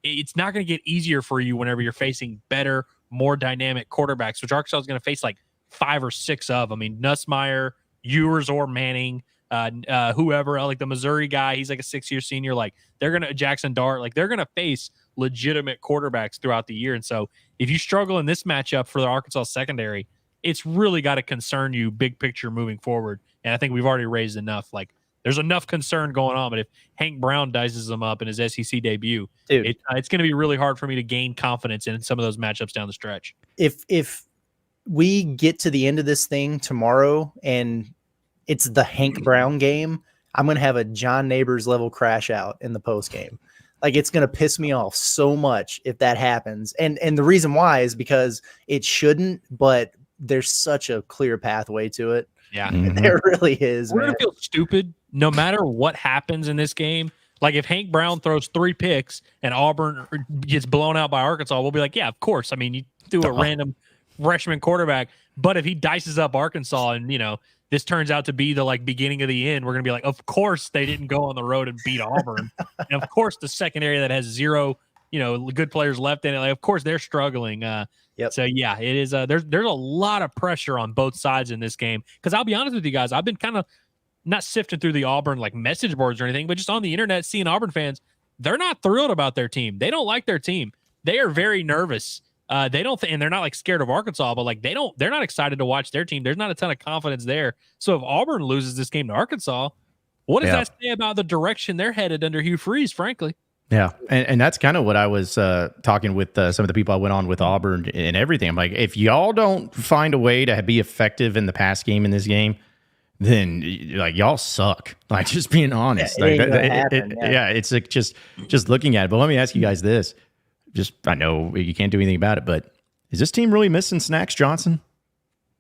it's not going to get easier for you whenever you're facing better, more dynamic quarterbacks, which Arkansas is going to face like 5 or 6 of. I mean, Nussmeier, Ewers, or Manning, whoever, like the Missouri guy, he's like a 6-year senior. Like they're going to Jackson Dart, like they're going to face legitimate quarterbacks throughout the year. And so if you struggle in this matchup for the Arkansas secondary, it's really got to concern you big picture moving forward. And I think we've already raised enough. Like there's enough concern going on. But if Hank Brown dices them up in his SEC debut, it's going to be really hard for me to gain confidence in some of those matchups down the stretch. If we get to the end of this thing tomorrow and it's the Hank Brown game, I'm going to have a John Neighbors level crash out in the post game. Like it's going to piss me off so much if that happens. And the reason why is because it shouldn't, but there's such a clear pathway to it. Yeah, there really is. We're going to feel stupid no matter what happens in this game. Like if Hank Brown throws 3 picks and Auburn gets blown out by Arkansas, we'll be like, yeah, of course. I mean, you threw a random freshman quarterback, but if he dices up Arkansas and, you know, this turns out to be the like beginning of the end, we're going to be like, of course they didn't go on the road and beat Auburn. And of course the secondary that has 0, you know, good players left in it, like, of course they're struggling. So yeah, it is. There's a lot of pressure on both sides in this game. Because I'll be honest with you guys, I've been kind of not sifting through the Auburn like message boards or anything, but just on the internet seeing Auburn fans, they're not thrilled about their team. They don't like their team. They are very nervous. They don't, and they're not like scared of Arkansas, but like they're not excited to watch their team. There's not a ton of confidence there. So if Auburn loses this game to Arkansas, what does that say about the direction they're headed under Hugh Freeze? Frankly. Yeah, and that's kind of what I was talking with some of the people I went on with Auburn and everything. I'm like, if y'all don't find a way to be effective in the pass game in this game, then like y'all suck. Like just being honest. It's like just looking at it. But let me ask you guys this. I know you can't do anything about it, but is this team really missing Snacks Johnson?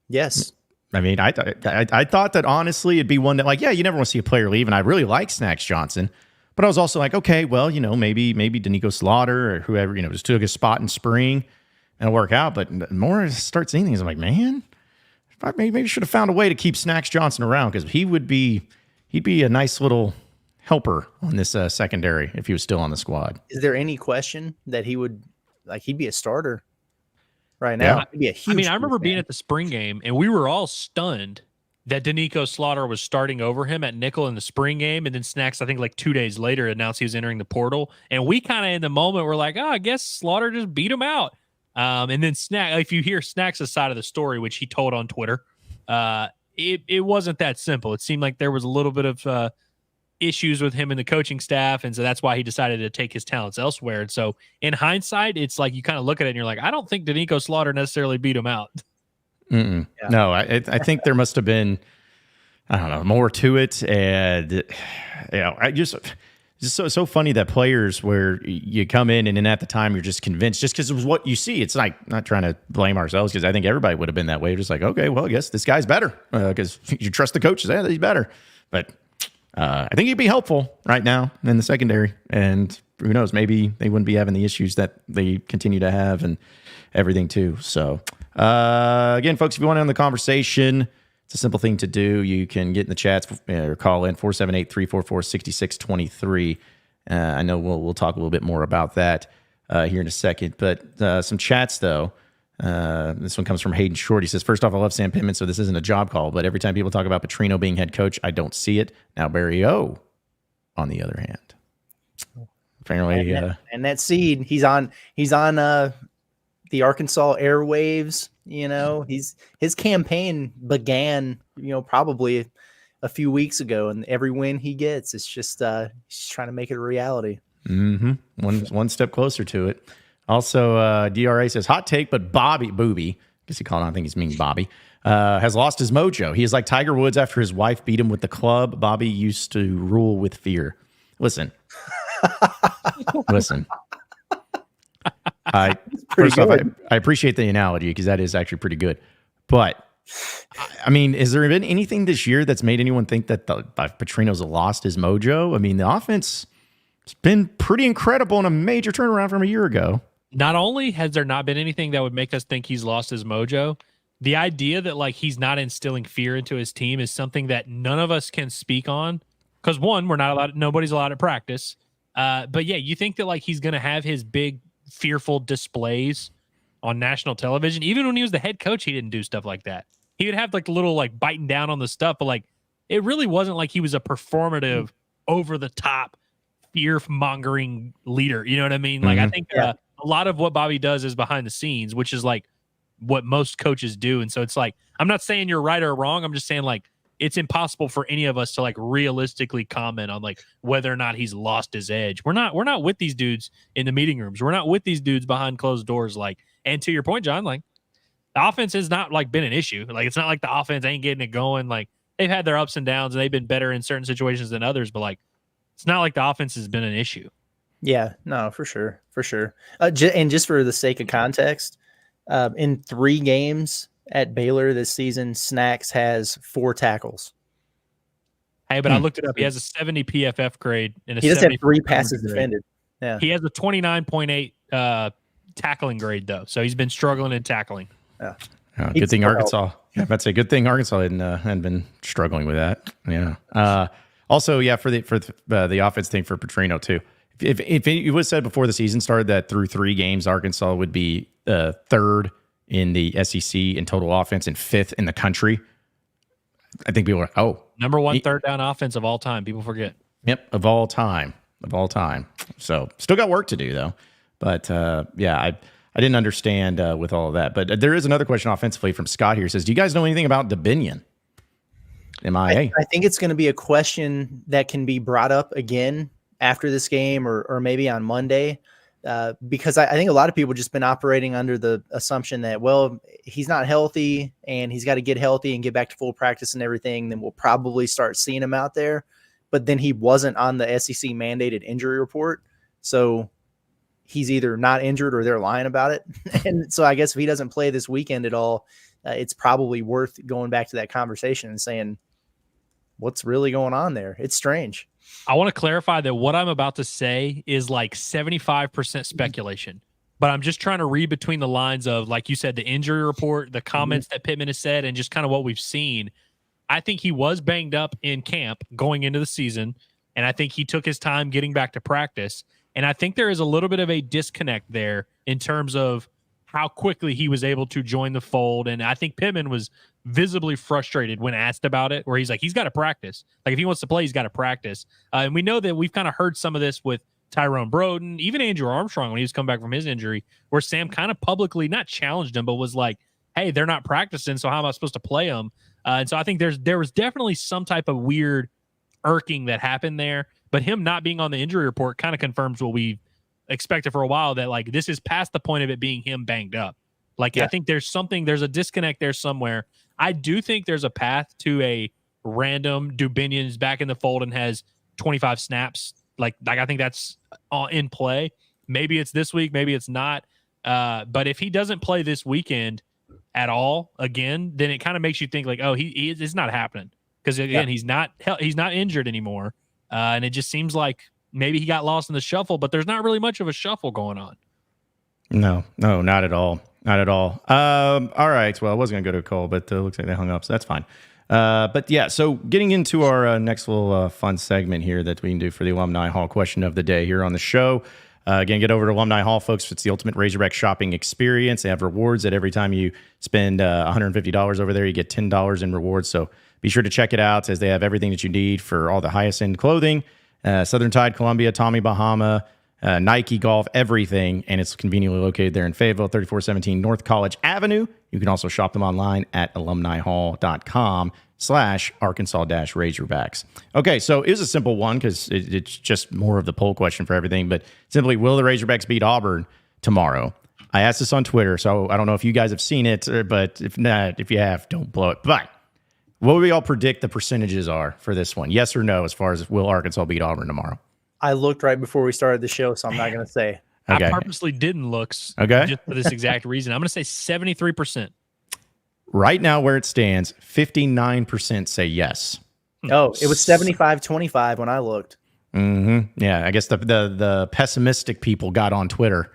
Yes. I mean, I thought that honestly it'd be one that like, yeah, you never want to see a player leave, and I really like Snacks Johnson. But I was also like, okay, well, you know, maybe Danico Slaughter or whoever, you know, just took a spot in spring and it'll work out. But the more I start seeing things, I'm like, man, I maybe should have found a way to keep Snacks Johnson around because he'd be a nice little helper on this secondary if he was still on the squad. Is there any question that he'd be a starter right now? Yeah. He'd be a huge I remember being at the spring game and we were all stunned that Danico Slaughter was starting over him at nickel in the spring game. And then Snacks, I think like 2 days later, announced he was entering the portal. And we kind of in the moment were like, I guess Slaughter just beat him out. And then if you hear Snacks' side of the story, which he told on Twitter, it wasn't that simple. It seemed like there was a little bit of issues with him and the coaching staff. And so that's why he decided to take his talents elsewhere. And so in hindsight, it's like you kind of look at it and you're like, I don't think Danico Slaughter necessarily beat him out. Yeah. No, I think there must have been, I don't know, more to it. And, you know, it's so funny that players where you come in and then at the time you're just convinced just because it was what you see. It's like not trying to blame ourselves because I think everybody would have been that way. Just like, okay, well, I guess this guy's better because you trust the coaches. Yeah, he's better. But I think he'd be helpful right now in the secondary. And who knows, maybe they wouldn't be having the issues that they continue to have and everything too. So, again, folks, if you want to end the conversation, It's a simple thing to do. You can get in the chats or call in 478-344-6623. I know we'll talk a little bit more about that here in a second. But some chats, though. This one comes from Hayden Short. He says, first off, I love Sam Pittman, so this isn't a job call. But every time people talk about Petrino being head coach, I don't see it. Now, Barry O, on the other hand. Apparently, and that seed, he's on the Arkansas airwaves. His campaign began, probably a few weeks ago, and every win he gets, it's just he's trying to make it a reality. Mm-hmm. One step closer to it. Also, DRA says, hot take, but Booby, I guess he called on, I think he's meaning Bobby, has lost his mojo. He is like Tiger Woods after his wife beat him with the club. Bobby used to rule with fear. Listen. I appreciate the analogy because that is actually pretty good. But, I mean, has there been anything this year that's made anyone think that Petrino's lost his mojo? I mean, the offense has been pretty incredible and a major turnaround from a year ago. Not only has there not been anything that would make us think he's lost his mojo, the idea that like he's not instilling fear into his team is something that none of us can speak on. Because one, nobody's allowed to practice. But yeah, you think that like he's going to have his big fearful displays on national television. Even when he was the head coach, he didn't do stuff like that. He would have like little like biting down on the stuff, but like it really wasn't like he was a performative, over the top, fear mongering leader. You know what I mean? Like I think a lot of what Bobby does is behind the scenes, which is like what most coaches do. And so it's like, I'm not saying you're right or wrong. I'm just saying like it's impossible for any of us to like realistically comment on like whether or not he's lost his edge. We're not with these dudes in the meeting rooms. We're not with these dudes behind closed doors. Like, and to your point, John, like the offense has not like been an issue. Like, it's not like the offense ain't getting it going. Like they've had their ups and downs and they've been better in certain situations than others, but like, it's not like the offense has been an issue. Yeah, no, for sure. And just for the sake of context, in 3 games at Baylor this season, Snacks has 4 tackles. Hey, but I looked it up. He has a 70 PFF grade. And he does have 3 passes defended. Yeah, he has a 29.8 tackling grade though, so he's been struggling in tackling. Yeah, good thing Arkansas. Yeah, that's a good thing Arkansas hadn't been struggling with that. Yeah. Also, yeah, for the offense thing for Petrino too. If it was said before the season started that through 3 games Arkansas would be 3rd in the SEC in total offense and 5th in the country, I think people are number 1 third down offense of all time. People forget. Yep, of all time. So still got work to do though. But yeah, I didn't understand with all of that. But there is another question offensively from Scott here. It says, do you guys know anything about Dubinion? MIA. I think it's going to be a question that can be brought up again after this game or maybe on Monday, because I think a lot of people just been operating under the assumption that, well, he's not healthy and he's got to get healthy and get back to full practice and everything. Then we'll probably start seeing him out there. But then he wasn't on the SEC mandated injury report. So he's either not injured or they're lying about it. And so I guess if he doesn't play this weekend at all, it's probably worth going back to that conversation and saying, what's really going on there? It's strange. I want to clarify that what I'm about to say is like 75% speculation, but I'm just trying to read between the lines of, like you said, the injury report, the comments that Pittman has said, and just kind of what we've seen. I think he was banged up in camp going into the season, and I think he took his time getting back to practice. And I think there is a little bit of a disconnect there in terms of how quickly he was able to join the fold. And I think Pittman was visibly frustrated when asked about it, where he's like, he's got to practice. Like if he wants to play, he's got to practice. And we know that we've kind of heard some of this with Tyrone Broden, even Andrew Armstrong when he was coming back from his injury, where Sam kind of publicly not challenged him, but was like, hey, they're not practicing, so how am I supposed to play them? And so I think there was definitely some type of weird irking that happened there. But him not being on the injury report kind of confirms what we expected for a while, that like this is past the point of it being him banged up. Like, yeah. I think there's a disconnect there somewhere. I do think there's a path to a random Dubinion is back in the fold and has 25 snaps. Like I think that's in play. Maybe it's this week, maybe it's not. But if he doesn't play this weekend at all again, then it kind of makes you think like, oh, it's not happening. Because again, he's not injured anymore. And it just seems like maybe he got lost in the shuffle, but there's not really much of a shuffle going on. No, not at all. Not at all. All right. Well, I was going to go to a call, but it looks like they hung up, so that's fine. But yeah, so getting into our next little fun segment here that we can do for the Alumni Hall question of the day here on the show. Again, get over to Alumni Hall, folks. It's the ultimate Razorback shopping experience. They have rewards that every time you spend $150 over there, you get $10 in rewards. So be sure to check it out, as they have everything that you need for all the highest end clothing. Southern Tide, Columbia, Tommy Bahama, Nike Golf, everything. And it's conveniently located there in Fayetteville, 3417 North College Avenue. You can also shop them online at alumnihall.com/Arkansas-Razorbacks. Okay, so it was a simple one because it's just more of the poll question for everything. But simply, will the Razorbacks beat Auburn tomorrow? I asked this on Twitter, so I don't know if you guys have seen it, but if not, if you have, don't blow it. But what would we all predict the percentages are for this one? Yes or no, as far as will Arkansas beat Auburn tomorrow? I looked right before we started the show, so I'm not going to say. Okay. I purposely didn't look just for this exact reason. I'm going to say 73%. Right now, where it stands, 59% say yes. Oh, it was 75-25 when I looked. Mm-hmm. Yeah, I guess the pessimistic people got on Twitter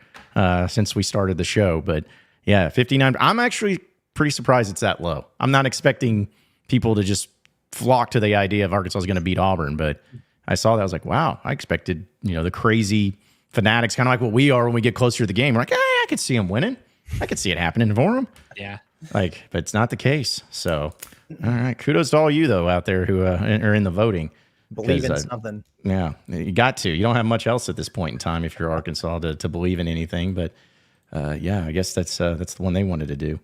since we started the show. But yeah, 59. I'm actually pretty surprised it's that low. I'm not expecting people to just flock to the idea of Arkansas is going to beat Auburn, but I saw that. I was like, wow, I expected, the crazy fanatics, kind of like what we are when we get closer to the game. We're like, I could see them winning. I could see it happening for them. Yeah. But it's not the case. So, all right. Kudos to all you, though, out there who are in the voting. Believe in something. Yeah, you got to. You don't have much else at this point in time if you're Arkansas to believe in anything. But, yeah, I guess that's the one they wanted to do.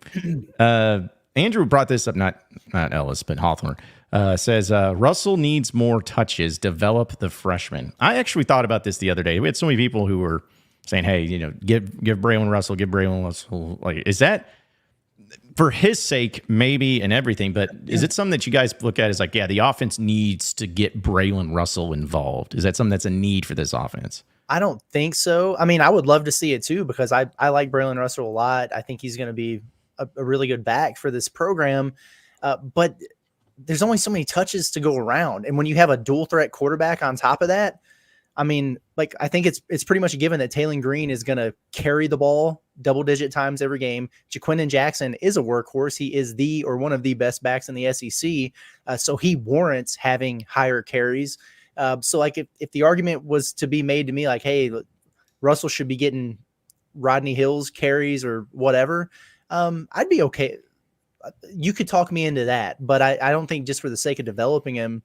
Andrew brought this up, not Ellis, but Hawthorne. Says Russell needs more touches. Develop the freshman. I actually thought about this the other day. We had so many people who were saying, "Hey, give Braylon Russell, give Braylon Russell." Like, is that for his sake, maybe, and everything? But is it something that you guys look at as like, yeah, the offense needs to get Braylon Russell involved? Is that something that's a need for this offense? I don't think so. I mean, I would love to see it too, because I like Braylon Russell a lot. I think he's going to be a really good back for this program. But there's only so many touches to go around. And when you have a dual threat quarterback on top of that, I mean, like, I think it's pretty much a given that Taylon Green is going to carry the ball double-digit times every game. Jaquindon Jackson is a workhorse. He is one of the best backs in the SEC, so he warrants having higher carries. So, like, if the argument was to be made to me, like, hey, Russell should be getting Rodney Hill's carries or whatever, I'd be okay. You could talk me into that, but I don't think just for the sake of developing him,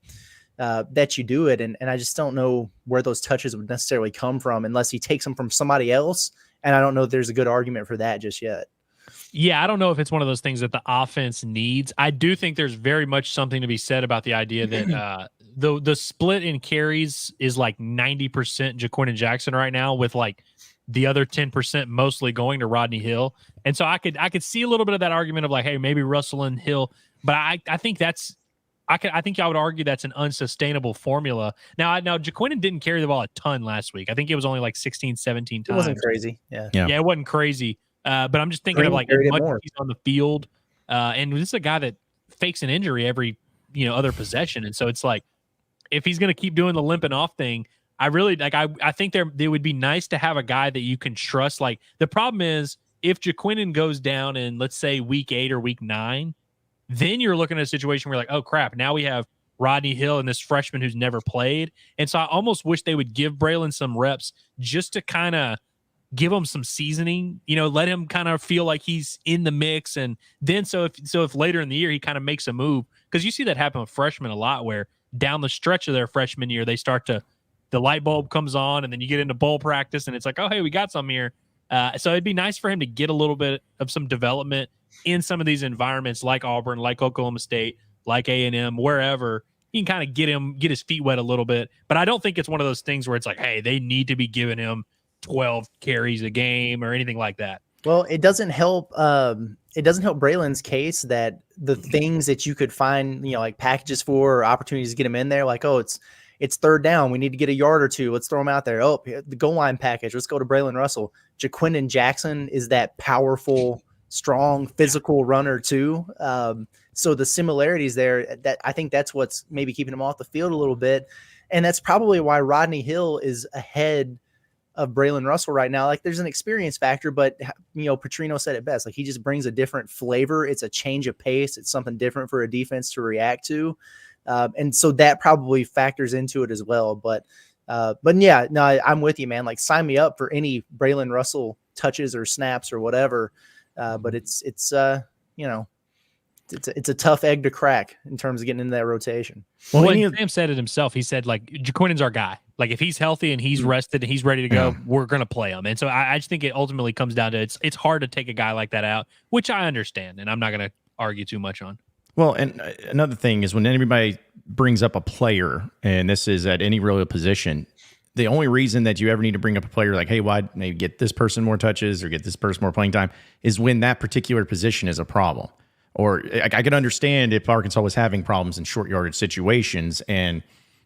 that you do it. And I just don't know where those touches would necessarily come from unless he takes them from somebody else. And I don't know if there's a good argument for that just yet. Yeah, I don't know if it's one of those things that the offense needs. I do think there's very much something to be said about the idea that the split in carries is like 90% Jaquindon Jackson right now, with like the other 10% mostly going to Rodney Hill. And so I could see a little bit of that argument of like, hey, maybe Russell and Hill, but I think I think I would argue that's an unsustainable formula. Now Jaquindon didn't carry the ball a ton last week. I think it was only like 16, 17 times. It wasn't crazy. Yeah, it wasn't crazy. But I'm just thinking of like as much as he's on the field. And this is a guy that fakes an injury every, other possession. And so it's like, if he's going to keep doing the limping off thing, I really like, I think they would be nice to have a guy that you can trust. Like, the problem is if Jaquindon goes down in, let's say, week 8 or week 9, then you're looking at a situation where like, oh crap, now we have Rodney Hill and this freshman who's never played. And so I almost wish they would give Braylon some reps just to kind of give him some seasoning, let him kind of feel like he's in the mix. And then so if later in the year he kind of makes a move, because you see that happen with freshmen a lot, where down the stretch of their freshman year, they start to, the light bulb comes on, and then you get into bowl practice and it's like, oh, hey, we got some here. So it'd be nice for him to get a little bit of some development in some of these environments like Auburn, like Oklahoma State, like A&M, wherever. You can kind of get his feet wet a little bit. But I don't think it's one of those things where it's like, hey, they need to be giving him 12 carries a game or anything like that. Well, it doesn't help. It doesn't help Braylon's case that the things that you could find, like packages for or opportunities to get him in there, like, oh, it's third down, we need to get a yard or two, let's throw him out there. Oh, the goal line package, let's go to Braylon Russell. Jaquindon Jackson is that powerful, strong, physical runner too. So the similarities there, that I think that's what's maybe keeping him off the field a little bit. And that's probably why Rodney Hill is ahead of Braylon Russell right now. Like there's an experience factor, but Petrino said it best. Like he just brings a different flavor. It's a change of pace. It's something different for a defense to react to. And so that probably factors into it as well. But yeah, no, I'm with you, man. Like sign me up for any Braylon Russell touches or snaps or whatever. But it's a tough egg to crack in terms of getting into that rotation. Well, Sam said it himself. He said, like, Jaquinnon's our guy. Like, if he's healthy and he's rested and he's ready to go, we're going to play him. And so I just think it ultimately comes down to it's hard to take a guy like that out, which I understand, and I'm not going to argue too much on. Well, and another thing is when anybody brings up a player, and this is at any real position, the only reason that you ever need to bring up a player like, hey, why maybe get this person more touches or get this person more playing time is when that particular position is a problem. Or I could understand if Arkansas was having problems in short yardage situations and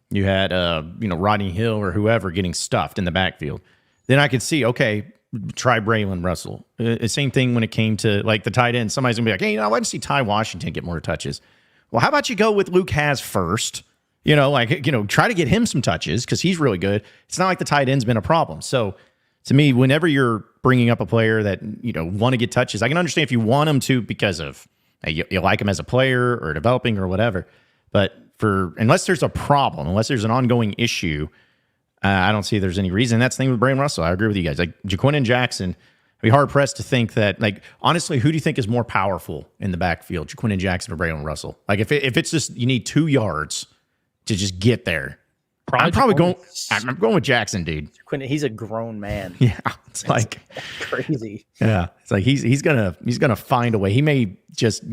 you had, Rodney Hill or whoever getting stuffed in the backfield. Then I could see, okay, try Braylon Russell. Same thing when it came to like the tight end. Somebody's going to be like, hey, I want to see Ty Washington get more touches. Well, how about you go with Luke Hasz first? Try to get him some touches because he's really good. It's not like the tight end's been a problem. So to me, whenever you're bringing up a player that, want to get touches, I can understand if you want them to because of you like him as a player or developing or whatever. But unless there's a problem, unless there's an ongoing issue, I don't see there's any reason. That's the thing with Braylon Russell. I agree with you guys. Like Jaquinn Jackson, I'd be hard pressed to think that, like, honestly, who do you think is more powerful in the backfield, Jaquinn Jackson or Braylon Russell? Like, if it's just you need 2 yards to just get there, I'm going with Jackson, dude. He's a grown man. Yeah, it's like crazy. Yeah, it's like he's gonna find a way. He may just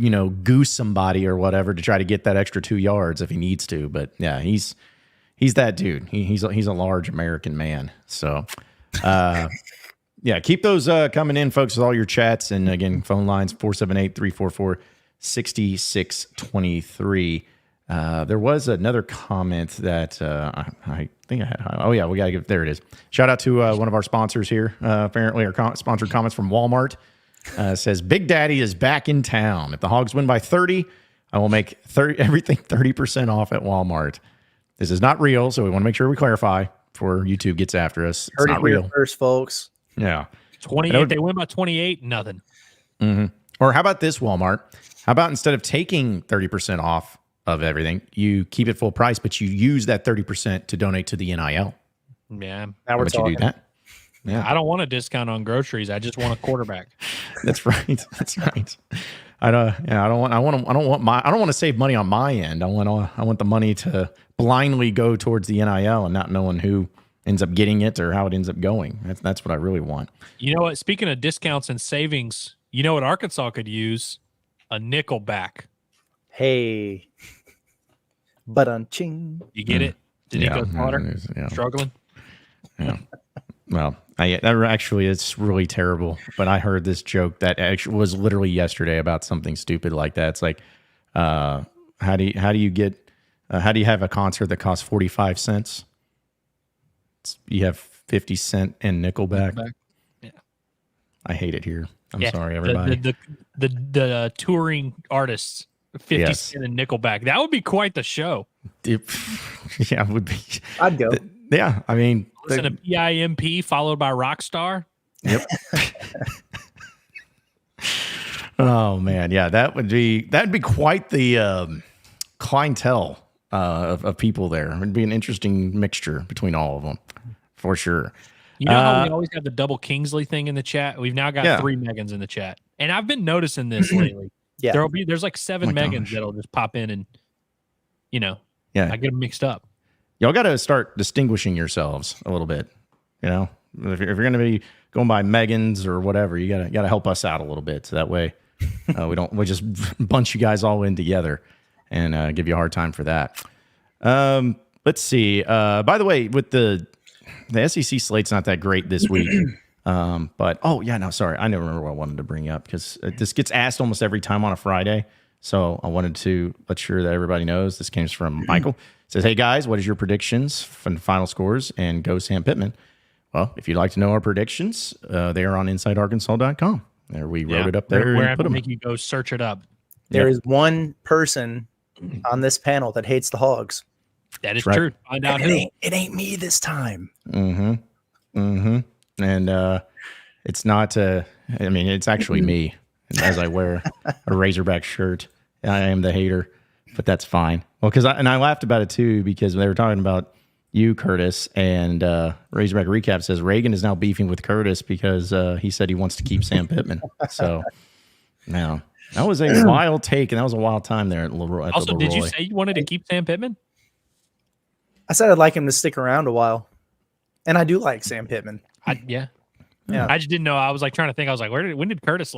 goose somebody or whatever to try to get that extra 2 yards if he needs to. But yeah, he's that dude. He's a large American man. So, yeah, keep those coming in, folks, with all your chats. And again, phone lines 478-344-6623. There was another comment that I think I had. Oh, yeah, we got to give. There it is. Shout out to one of our sponsors here. Apparently, our sponsored comments from Walmart says, Big Daddy is back in town. If the Hogs win by 30, I will make everything 30% off at Walmart. This is not real, so we want to make sure we clarify before YouTube gets after us. It's not real. First, folks. Yeah. 28. They win by 28, nothing. Mm-hmm. Or how about this, Walmart? How about instead of taking 30% off of everything, you keep it full price, but you use that 30% to donate to the NIL. Yeah. Now we're talking. You do that? Yeah. I don't want a discount on groceries. I just want a quarterback. That's right. That's right. I don't want to save money on my end. I want the money to blindly go towards the NIL and not knowing who ends up getting it or how it ends up going. That's what I really want. You know what? Speaking of discounts and savings, you know what Arkansas could use? A nickel back. Hey. Ching. You get it? Did it go smarter? Yeah. Struggling? Yeah. Well, that actually is really terrible. But I heard this joke that actually was literally yesterday about something stupid like that. It's like, how do you have a concert that costs 45 cents? You have 50 Cent and Nickelback. Yeah. I hate it here. I'm sorry, everybody. The touring artists. 50 Cent and Nickelback. That would be quite the show. Yeah, it would be. I'd go. Yeah, I mean, listen to PIMP followed by Rockstar. Yep. Oh man, yeah, that'd be quite the clientele of people there. It'd be an interesting mixture between all of them, for sure. You know how we always have the double Kingsley thing in the chat? We've now got 3 Megans in the chat, and I've been noticing this lately. Yeah, there's like 7 Megans that'll just pop in and, I get them mixed up. Y'all got to start distinguishing yourselves a little bit. If you're going to be going by Megans or whatever, you got to help us out a little bit, so that way we just bunch you guys all in together and give you a hard time for that. Let's see. By the way, with the SEC slate's not that great this week. But sorry, I never remember what I wanted to bring up because this gets asked almost every time on a Friday. So I wanted to let sure that everybody knows. This came from Michael. It says, hey guys, what is your predictions from the final scores? And go Sam Pittman. Well, if you'd like to know our predictions, they are on InsideArkansas.com. There we wrote it up there. Where I make you go search it up. There is one person on this panel that hates the Hogs. That is true. Find out who. It ain't me this time. Mm-hmm. Mm-hmm. And it's not. It's actually me as I wear a Razorback shirt. I am the hater, but that's fine. Well, I laughed about it too because they were talking about you, Curtis, and Razorback Recap says Reagan is now beefing with Curtis because he said he wants to keep Sam Pittman. So now that was a wild take, and that was a wild time there at Leroy. Also, did you say you wanted to keep Sam Pittman? I said I'd like him to stick around a while, and I do like Sam Pittman. Yeah. Yeah. I just didn't know. I was like trying to think. I was like, when did Curtis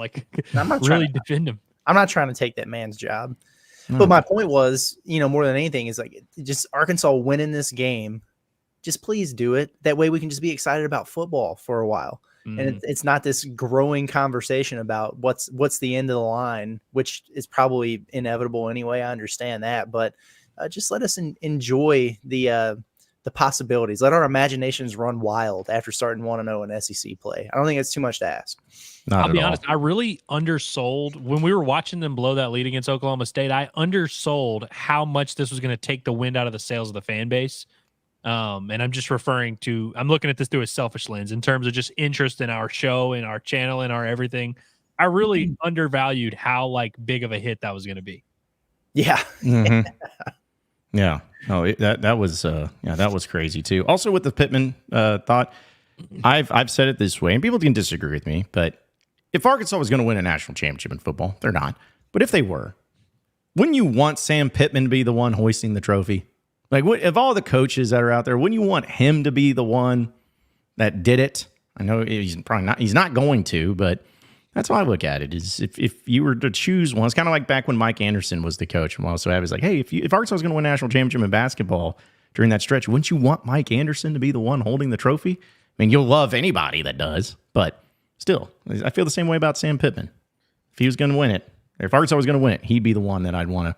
I'm not really defend him? I'm not trying to take that man's job. But my point was, more than anything is like just Arkansas winning this game. Just please do it. That way we can just be excited about football for a while. And it's not this growing conversation about what's the end of the line, which is probably inevitable anyway. I understand that, but just let us enjoy the possibilities. Let our imaginations run wild after starting 1-0 in SEC play. I don't think it's too much to ask. I'll be honest, I really undersold when we were watching them blow that lead against Oklahoma State. I undersold how much this was going to take the wind out of the sails of the fan base. And I'm just I'm looking at this through a selfish lens in terms of just interest in our show and our channel and our everything. I really undervalued how big of a hit that was going to be. Yeah. Mm-hmm. Yeah. Oh, that was crazy too. Also with the Pittman thought, I've said it this way, and people can disagree with me, but if Arkansas was going to win a national championship in football, they're not. But if they were, wouldn't you want Sam Pittman to be the one hoisting the trophy? Of all the coaches that are out there, wouldn't you want him to be the one that did it? I know he's probably not. He's not going to, but that's how I look at it. Is if you were to choose one, it's kind of like back when Mike Anderson was the coach. And also I was like, hey, if Arkansas was going to win a national championship in basketball during that stretch, wouldn't you want Mike Anderson to be the one holding the trophy? I mean, you'll love anybody that does, but still, I feel the same way about Sam Pittman. If he was going to win it, or if Arkansas was going to win it, he'd be the one that I'd want to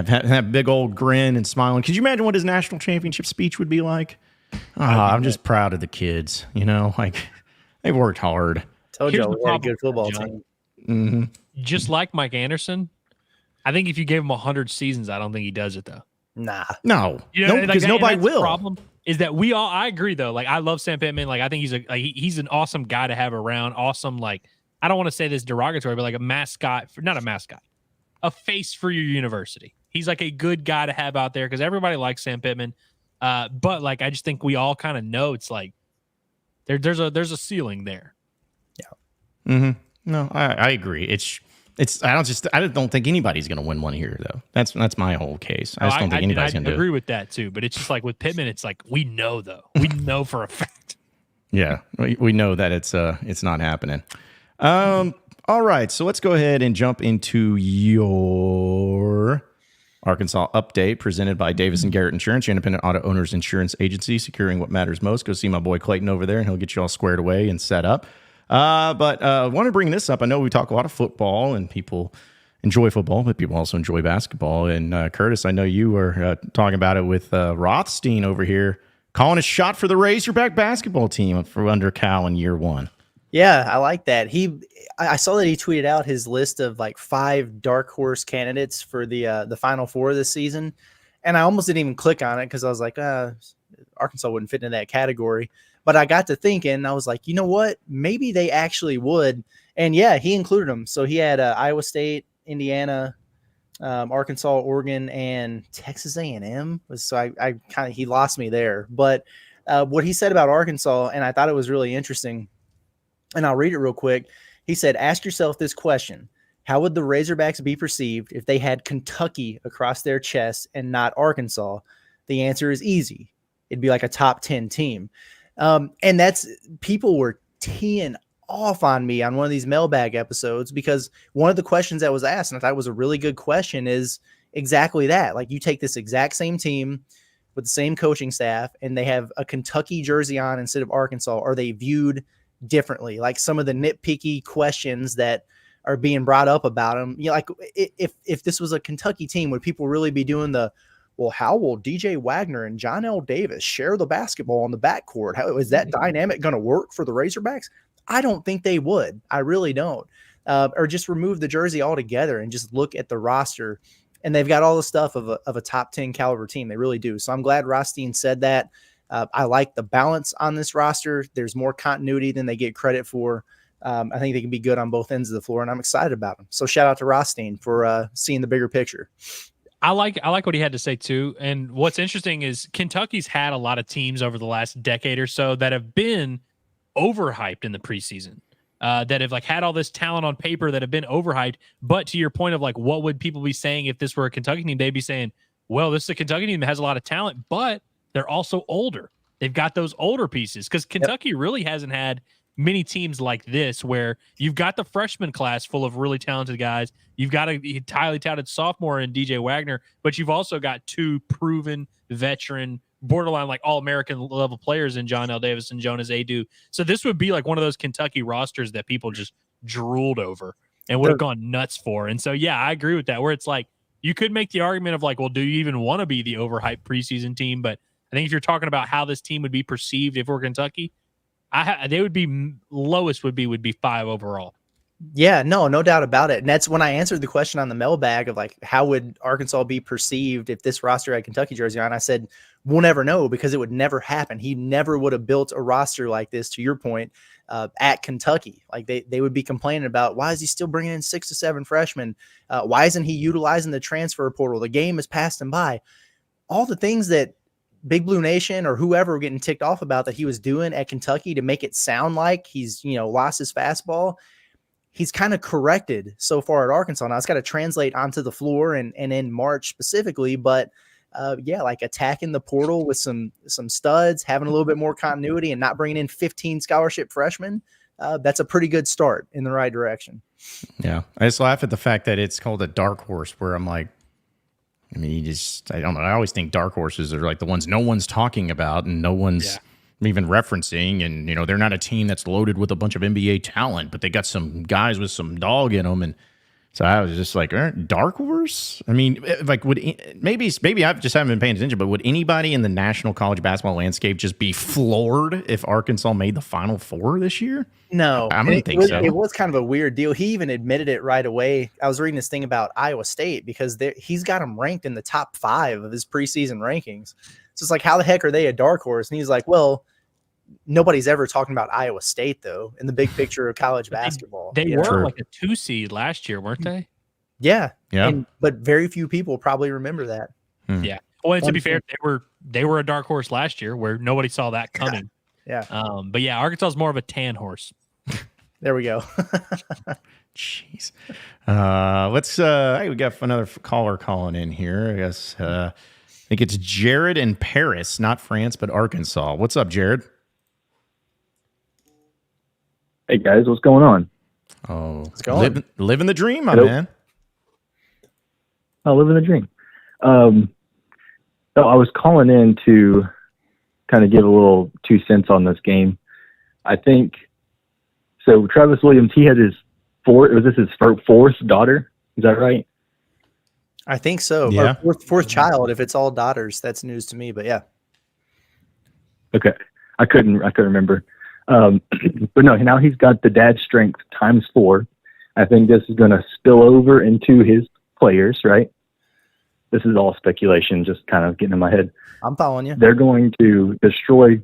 have big old grin and smiling. Could you imagine what his national championship speech would be like? I'm just proud of the kids. They've worked hard. Told you we had a good football team. Mm-hmm. Just like Mike Anderson, I think if you gave him 100 seasons, I don't think he does it though. Nah. No, because nobody will. The problem is that I agree though. I love Sam Pittman. I think he's an awesome guy to have around. Awesome. I don't want to say this derogatory, but a mascot, not a mascot, a face for your university. He's a good guy to have out there because everybody likes Sam Pittman. But I just think we all kind of know it's there's a ceiling there. Yeah. Mm-hmm. No, I agree. I don't think anybody's going to win one here though. That's my whole case. I just don't think anybody's going to do it. I agree with that too, but it's just with Pittman, it's we know though. We know for a fact. Yeah, we know that it's not happening. All right, so let's go ahead and jump into your Arkansas update presented by Davis & Garrett Insurance, your independent auto owners insurance agency, securing what matters most. Go see my boy Clayton over there, and he'll get you all squared away and set up. But I want to bring this up. I know we talk a lot of football, and people enjoy football, but people also enjoy basketball. And Curtis, I know you were talking about it with Rothstein over here, calling a shot for the Razorback basketball team for under Cal in year one. Yeah, I like that. I saw that he tweeted out his list of 5 dark horse candidates for the Final Four this season, and I almost didn't even click on it because I was like, Arkansas wouldn't fit into that category. But I got to thinking, and I was like, you know what? Maybe they actually would. And yeah, he included them. So he had Iowa State, Indiana, Arkansas, Oregon, and Texas A&M. So I kind of he lost me there. But what he said about Arkansas, and I thought it was really interesting. And I'll read it real quick. He said, ask yourself this question. How would the Razorbacks be perceived if they had Kentucky across their chest and not Arkansas? The answer is easy. It'd be like a top 10 team. And people were teeing off on me on one of these mailbag episodes because one of the questions that was asked, and I thought was a really good question, is exactly that. You take this exact same team with the same coaching staff and they have a Kentucky jersey on instead of Arkansas. Are they viewed differently? Some of the nitpicky questions that are being brought up about them. If this was a Kentucky team, would people really be doing well, how will DJ Wagner and John L. Davis share the basketball on the backcourt? How is that dynamic going to work for the Razorbacks? I don't think they would. I really don't. Or just remove the jersey altogether and just look at the roster. And they've got all the stuff of a top 10 caliber team. They really do. So I'm glad Rothstein said that. I like the balance on this roster. There's more continuity than they get credit for. I think they can be good on both ends of the floor, and I'm excited about them. So shout out to Rothstein for seeing the bigger picture. I like what he had to say too. And what's interesting is Kentucky's had a lot of teams over the last decade or so that have been overhyped in the preseason. That have like had all this talent on paper that have been overhyped. But to your point of like, what would people be saying if this were a Kentucky team? They'd be saying, well, this is a Kentucky team that has a lot of talent, but they're also older. They've got those older pieces because Kentucky really hasn't had many teams like this where you've got the freshman class full of really talented guys. You've got a highly touted sophomore in DJ Wagner, but you've also got two proven veteran, borderline like all-American level players in John L. Davis and Jonas Adu. So this would be like one of those Kentucky rosters that people just drooled over and would have gone nuts for. And so, yeah, I agree with that, where it's like you could make the argument of like, well, do you even want to be the overhyped preseason team? But I think if you're talking about how this team would be perceived if we're Kentucky, they would be lowest would be 5 overall. Yeah, no doubt about it. And that's when I answered the question on the mailbag of like, how would Arkansas be perceived if this roster had Kentucky jersey on? I said, we'll never know because it would never happen. He never would have built a roster like this, to your point, at Kentucky. Like they would be complaining about, why is he still bringing in 6 to 7 freshmen? Why isn't he utilizing the transfer portal? The game has passed him by. All the things that Big Blue Nation or whoever were getting ticked off about that he was doing at Kentucky to make it sound like he's, lost his fastball. He's kind of corrected so far at Arkansas. Now it's got to translate onto the floor and in March specifically, but like attacking the portal with some studs, having a little bit more continuity and not bringing in 15 scholarship freshmen. That's a pretty good start in the right direction. Yeah. I just laugh at the fact that it's called a dark horse where I'm like, I mean, I don't know. I always think dark horses are like the ones no one's talking about and no one's even referencing. And, they're not a team that's loaded with a bunch of NBA talent, but they got some guys with some dog in them. And so I was just like, dark horse? I mean, like, maybe I just haven't been paying attention, but would anybody in the national college basketball landscape just be floored if Arkansas made the Final Four this year? No, I don't think so. It was kind of a weird deal. He even admitted it right away. I was reading this thing about Iowa State because he's got them ranked in the top 5 of his preseason rankings. So it's like, how the heck are they a dark horse? And he's like, well, nobody's ever talking about Iowa State, though, in the big picture of college basketball. They were like a 2 seed last year, weren't they? Yeah. Yeah. But very few people probably remember that. Yeah. Well, and to be fair, they were a dark horse last year where nobody saw that coming. Yeah. But yeah, Arkansas is more of a tan horse. There we go. Jeez. Let's hey, we got another caller calling in here. I guess I think it's Jared in Paris, not France, but Arkansas. What's up, Jared? Hey guys, what's going on? Oh, what's going on? Living the dream, my Hello. man. Oh, living the dream. So I was calling in to kind of give a little 2 cents on this game. I think so. Travis Williams, he had his fourth daughter? Is that right? I think so. Yeah. Or fourth child. If it's all daughters, that's news to me. But yeah. Okay, I couldn't remember. But no, now he's got the dad strength times 4. I think this is going to spill over into his players, right? This is all speculation, just kind of getting in my head. I'm following you. They're going to destroy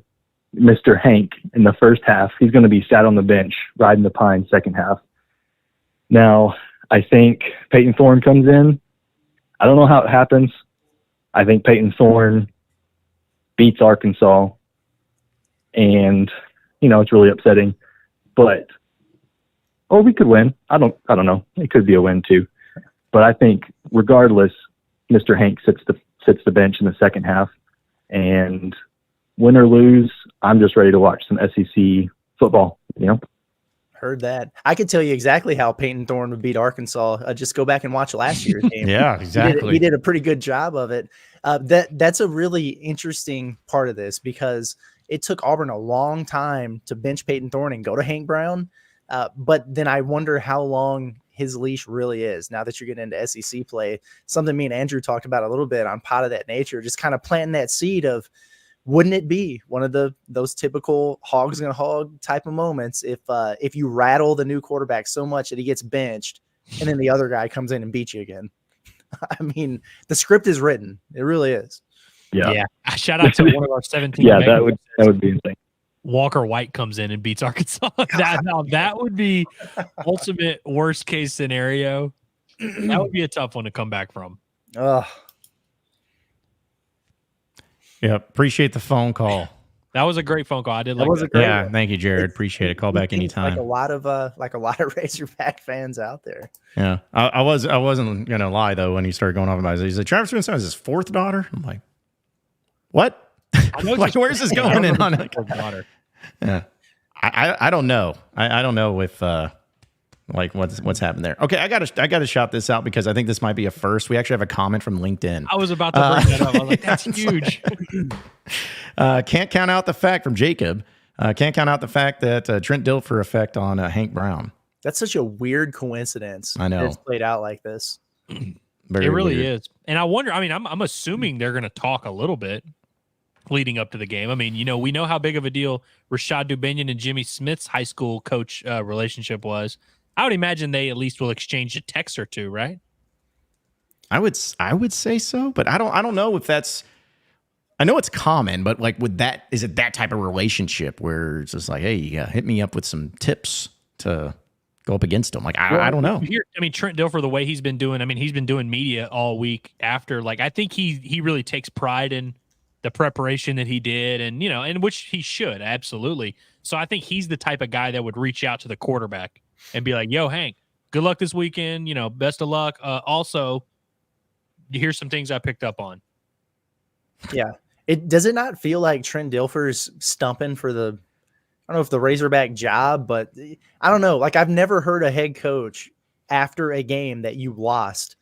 Mr. Hank in the first half. He's going to be sat on the bench, riding the pine second half. Now, I think Peyton Thorne comes in. I don't know how it happens. I think Peyton Thorne beats Arkansas, and it's really upsetting. But we could win. I don't know. It could be a win too. But I think regardless, Mr. Hank sits the bench in the second half, and win or lose, I'm just ready to watch some SEC football. Heard that. I could tell you exactly how Peyton Thorne would beat Arkansas. Just go back and watch last year's game. Yeah, exactly. He did a pretty good job of it. That's a really interesting part of this because it took Auburn a long time to bench Peyton Thorne and go to Hank Brown. But then I wonder how long his leash really is now that you're getting into SEC play. Something me and Andrew talked about a little bit on Pot of That Nature, just kind of planting that seed of, wouldn't it be one of those typical hogs gonna hog type of moments if you rattle the new quarterback so much that he gets benched and then the other guy comes in and beats you again? I mean, the script is written. It really is. Yeah. Shout out to one of our 17. Yeah, that would be insane. Walker White comes in and beats Arkansas. That would be ultimate worst case scenario. That would be a tough one to come back from. Ugh. Yeah, appreciate the phone call. That was a great phone call. I did like was a that. great Yeah, one. thank you, Jared. Appreciate it. Call back anytime. Like a lot of Razorback fans out there. Yeah, I wasn't gonna lie though when he started going off about it. He's like, Travis Winston has his fourth daughter. I'm like, what? Like, where's this going? And on like, yeah, I don't know. I don't know if like what's happened there. Okay, I gotta shout this out because I think this might be a first. We actually have a comment from LinkedIn. I was about to bring that up. I was like, that's huge. Can't count out the fact from Jacob. Can't count out the fact that Trent Dilfer effect on Hank Brown. That's such a weird coincidence. I know. It's played out like this. Very it really weird. is. And I wonder, I mean, I'm assuming they're going to talk a little bit leading up to the game. I mean, we know how big of a deal Rashad Dubinion and Jimmy Smith's high school coach relationship was. I would imagine they at least will exchange a text or two, right? I would say so, but I don't know if that's. I know it's common, but like, is it that type of relationship where it's just like, hey, hit me up with some tips to go up against them? Like, I don't know. Trent Dilfer, the way he's been doing, he's been doing media all week after. Like, I think he really takes pride in the preparation that he did, and which he should absolutely. So I think he's the type of guy that would reach out to the quarterback and be like, "Yo, Hank, good luck this weekend. Best of luck. Also, here's some things I picked up on." Yeah. Does it not feel like Trent Dilfer's stumping for I don't know if the Razorback job, but I don't know. Like, I've never heard a head coach after a game that you lost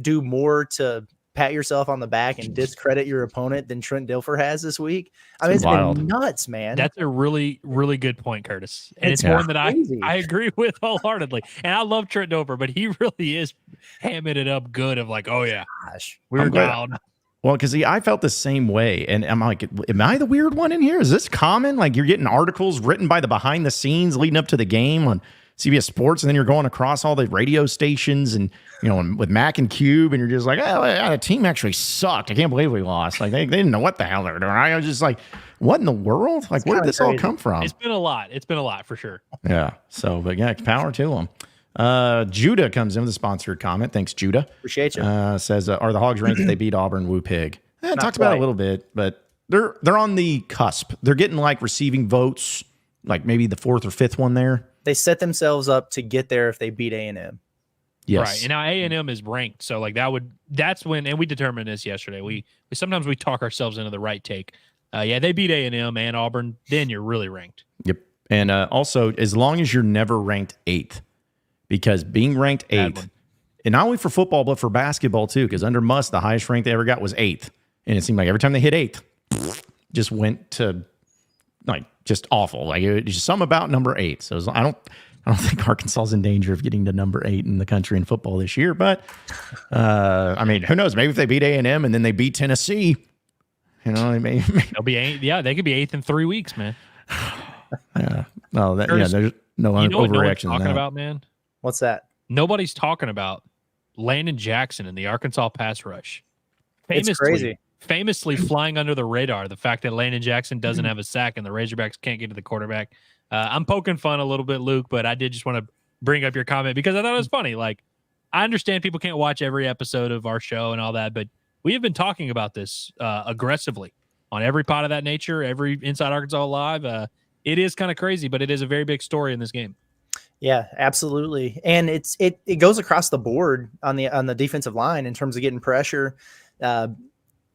do more to pat yourself on the back and discredit your opponent than Trent Dilfer has this week. I mean, it's been nuts, man. That's a really, really good point, Curtis. And it's one that I agree with wholeheartedly. And I love Trent Dilfer, but he really is hamming it up good of like, oh, yeah, gosh, we're down. Well, because I felt the same way. And I'm like, am I the weird one in here? Is this common? Like, you're getting articles written by the behind the scenes leading up to the game on CBS Sports, and then you're going across all the radio stations and, with Mac and Cube, and you're just like, oh, yeah, the team actually sucked. I can't believe we lost. Like, they didn't know what the hell they were doing. I was just like, what in the world? Like, where did this all come from? It's been a lot. It's been a lot for sure. Yeah. So, but yeah, power to them. Judah comes in with a sponsored comment. Thanks, Judah. Appreciate you. Says, are the Hogs ranked if they beat Auburn? Woo pig. Talked about it a little bit, but they're on the cusp. They're getting like receiving votes, like maybe the fourth or fifth one there. They set themselves up to get there if they beat A&M. Yes. Right. And now A&M is ranked. So like that's when, and we determined this yesterday. We sometimes we talk ourselves into the right take. They beat A&M and Auburn, then you're really ranked. Yep. And also, as long as you're never ranked 8th, because being ranked 8th, and not only for football, but for basketball too, because under Muss, the highest rank they ever got was 8th. And it seemed like every time they hit 8th, just went to like just awful. Like, it was just something about number 8. So I don't think Arkansas is in danger of getting to number 8 in the country in football this year. But who knows? Maybe if they beat A&M and then they beat Tennessee, they may. They'll be 8. Yeah, they could be 8th in 3 weeks, man. Yeah. Well, there's no overreaction. Talking about, man. What's that? Nobody's talking about Landon Jackson and the Arkansas pass rush. It's crazy. Famously flying under the radar, the fact that Landon Jackson doesn't have a sack and the Razorbacks can't get to the quarterback. I'm poking fun a little bit, Luke, but I did just want to bring up your comment because I thought it was funny. Like, I understand people can't watch every episode of our show and all that, but we have been talking about this aggressively on every pod of that nature, every Inside Arkansas Live. It is kind of crazy, but it is a very big story in this game. Yeah, absolutely. And it goes across the board on the defensive line in terms of getting pressure.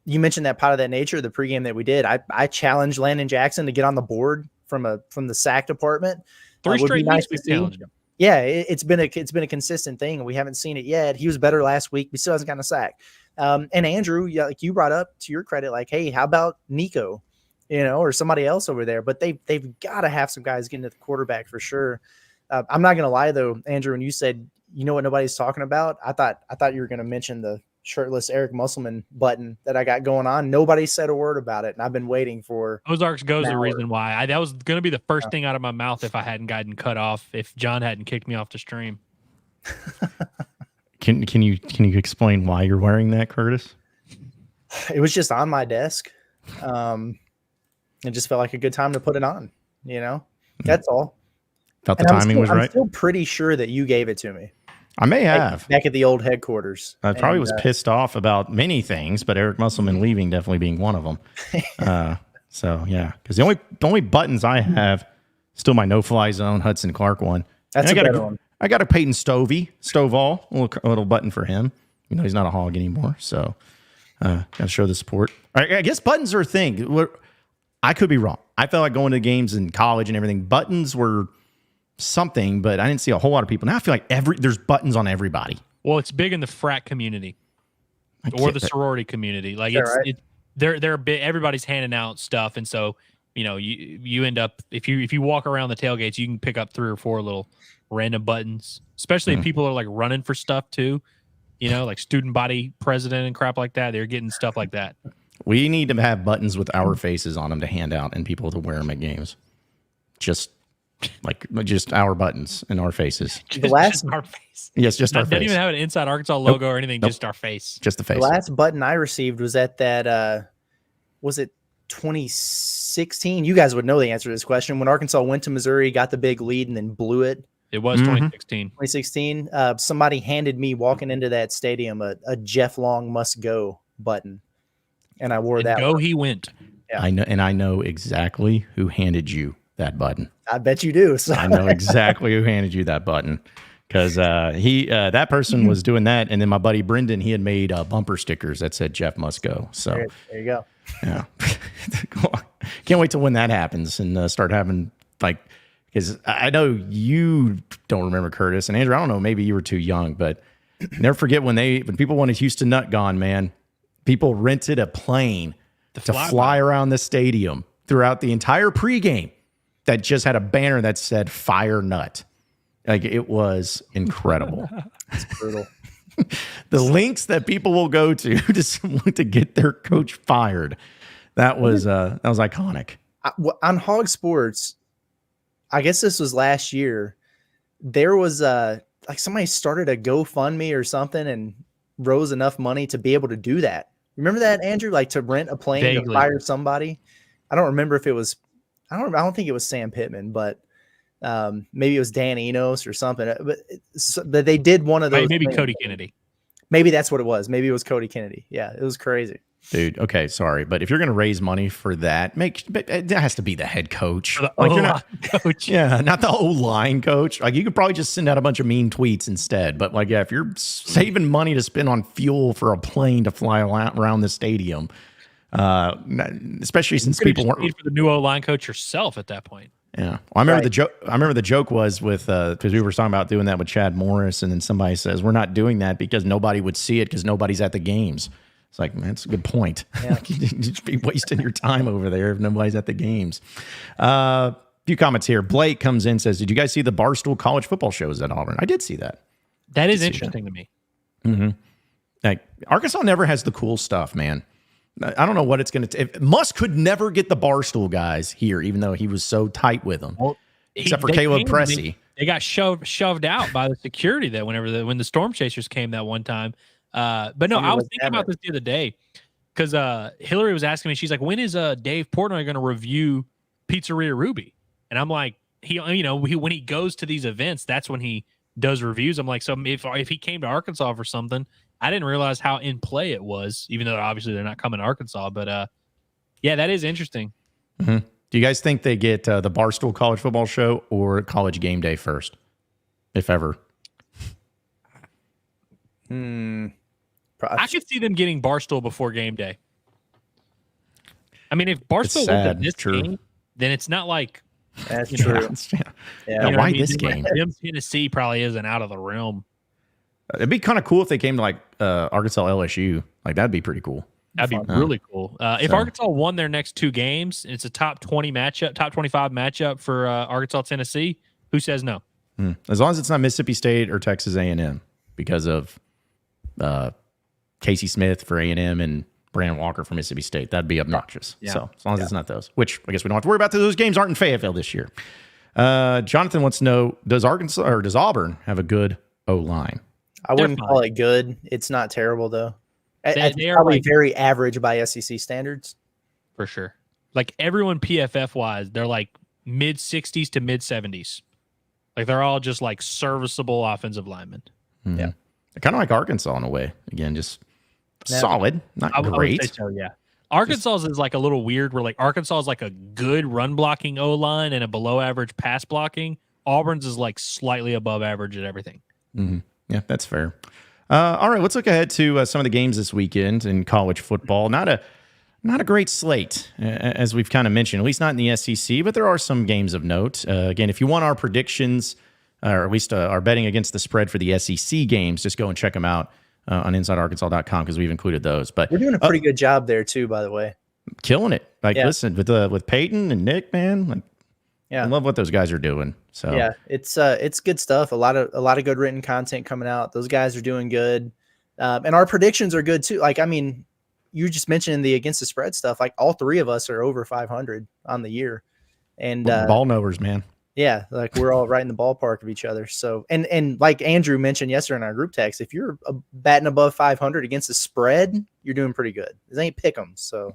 You mentioned that pot of that nature, the pregame that we did. I challenged Landon Jackson to get on the board from the sack department. 3 straight weeks we challenged him. Yeah, it's been a consistent thing, and we haven't seen it yet. He was better last week, but still hasn't gotten a sack. And Andrew, like you brought up, to your credit, like, hey, how about Nico, or somebody else over there? But they've got to have some guys getting to the quarterback for sure. I'm not gonna lie though, Andrew, when you said what nobody's talking about, I thought you were gonna mention the shirtless Eric Musselman button that I got going on. Nobody said a word about it, and I've been waiting for Ozarks goes the reason why. That was going to be the first thing out of my mouth if I hadn't gotten cut off, if John hadn't kicked me off the stream. Can you explain why you're wearing that, Curtis? It was just on my desk. It just felt like a good time to put it on. That's all. Felt the timing was right. I'm still pretty sure that you gave it to me. I may have. Back at the old headquarters. I probably was pissed off about many things, but Eric Musselman leaving definitely being one of them. So yeah, because the only buttons I have still my no-fly zone Hudson Clark one. That's a better one. I got a Peyton Stovall, a little button for him. He's not a hog anymore, so got to show the support. I guess buttons are a thing. I could be wrong. I felt like going to games in college and everything. Buttons were something, but I didn't see a whole lot of people. Now I feel like there's buttons on everybody. Well, it's big in the frat community or the sorority community. Like they're big. Everybody's handing out stuff, and so you end up if you walk around the tailgates, you can pick up 3 or 4 little random buttons. Especially if people are like running for stuff too. Like student body president and crap like that. They're getting stuff like that. We need to have buttons with our faces on them to hand out and people to wear them at games. Just our buttons and our faces. Just our face. Yes, just our face. Don't even have an Inside Arkansas logo or anything. Just our face. Just the face. The last button I received was at that. Was it 2016? You guys would know the answer to this question. When Arkansas went to Missouri, got the big lead, and then blew it. It was 2016. 2016. Somebody handed me walking into that stadium a Jeff Long must go button, and I wore that. Go he went. Yeah. I know exactly who handed you that button. I bet you do. So. I know exactly who handed you that button because that person was doing that, and then my buddy Brendan, he had made bumper stickers that said Jeff must go. So there you go. Yeah, can't wait till when that happens and start having because I know you don't remember Curtis and Andrew. I don't know, maybe you were too young, but never forget when people wanted Houston Nut gone, man. People rented a plane to fly around the stadium throughout the entire pregame that just had a banner that said Fire Nut. Like, it was incredible. It's brutal. The links that people will go to get their coach fired. That was iconic. On Hog Sports, I guess this was last year. There was somebody started a GoFundMe or something and rose enough money to be able to do that. Remember that, Andrew? Like to rent a plane to fire somebody. I don't remember if it was. I don't think it was Sam Pittman, but maybe it was Dan Enos or something. But they did one of those. Maybe Cody Kennedy. Maybe that's what it was. Maybe it was Cody Kennedy. Yeah, it was crazy. Dude, okay, sorry, but if you're going to raise money for that, it has to be the head coach. You're not coach. Yeah, not the O-line coach. Like, you could probably just send out a bunch of mean tweets instead. But if you're saving money to spend on fuel for a plane to fly around the stadium, especially since people weren't for the new O-line coach yourself at that point. Yeah, well, I remember the joke. I remember the joke was with because we were talking about doing that with Chad Morris, and then somebody says we're not doing that because nobody would see it because nobody's at the games. It's like, man, that's a good point. Yeah. You'd just be wasting your time over there if nobody's at the games. A few comments here. Blake comes in, says, "Did you guys see the Barstool college football shows at Auburn?" I did see that. That is interesting to me. Mm-hmm. Like, Arkansas never has the cool stuff, man. I don't know what it's going to take. Musk could never get the Barstool guys here, even though he was so tight with them. Well, except for Caleb Pressey. They got shoved out by the security that when the Storm Chasers came that one time. But no, I was thinking about this the other day because Hillary was asking me, she's like, when is Dave Portnoy going to review Pizzeria Ruby? And I'm like, when he goes to these events, that's when he does reviews. I'm like, so if he came to Arkansas for something, I didn't realize how in play it was, even though obviously they're not coming to Arkansas. But yeah, that is interesting. Mm-hmm. Do you guys think they get the Barstool College Football Show or College Game Day first, if ever? I could see them getting Barstool before game day. I mean, if Barstool wins this game, then it's not like that's true. Why this game? Tennessee probably isn't out of the realm. It'd be kind of cool if they came to like Arkansas LSU. Like, that'd be pretty cool. That'd be really cool. If Arkansas won their next 2 games, it's a top 20 matchup, top 25 matchup for Arkansas Tennessee. Who says no? As long as it's not Mississippi State or Texas A&M because of Casey Smith for A&M and Brandon Walker for Mississippi State. That'd be obnoxious. Yeah. So as long as it's not those, which I guess we don't have to worry about. Those games aren't in Fayetteville this year. Jonathan wants to know, does Auburn have a good O-line? I wouldn't call it good. It's not terrible, though. It's are probably like, very average by SEC standards. for sure. Like everyone PFF wise, they're like mid 60s to mid 70s. Like they're all just like serviceable offensive linemen. Mm-hmm. Yeah. Kind of like Arkansas in a way. Again, just solid, not I would great. say so, yeah. Arkansas is like a little weird where like Arkansas is like a good run blocking O-line and a below average pass blocking. Auburn's is like slightly above average at everything. Mm-hmm. Yeah, that's fair. All right, let's look ahead to some of the games this weekend in college football. Not a great slate, as we've kind of mentioned, at least not in the SEC, but there are some games of note. Again, if you want our predictions, or at least our betting against the spread for the SEC games, just go and check them out on InsideArkansas.com because we've included those. But we're doing a pretty good job there too, by the way. Killing it. Like, listen, with Peyton and Nick, man, like, I love what those guys are doing. So yeah, it's good stuff. A lot of good written content coming out. Those guys are doing good, and our predictions are good too. Like, I mean, you just mentioned the against the spread stuff. Like, all three of us are over 500 on the year, and ball knowers, man. Yeah, like we're all right in the ballpark of each other. So, and like Andrew mentioned yesterday in our group text, if you're batting above 500 against the spread, you're doing pretty good. This ain't pick'em, so.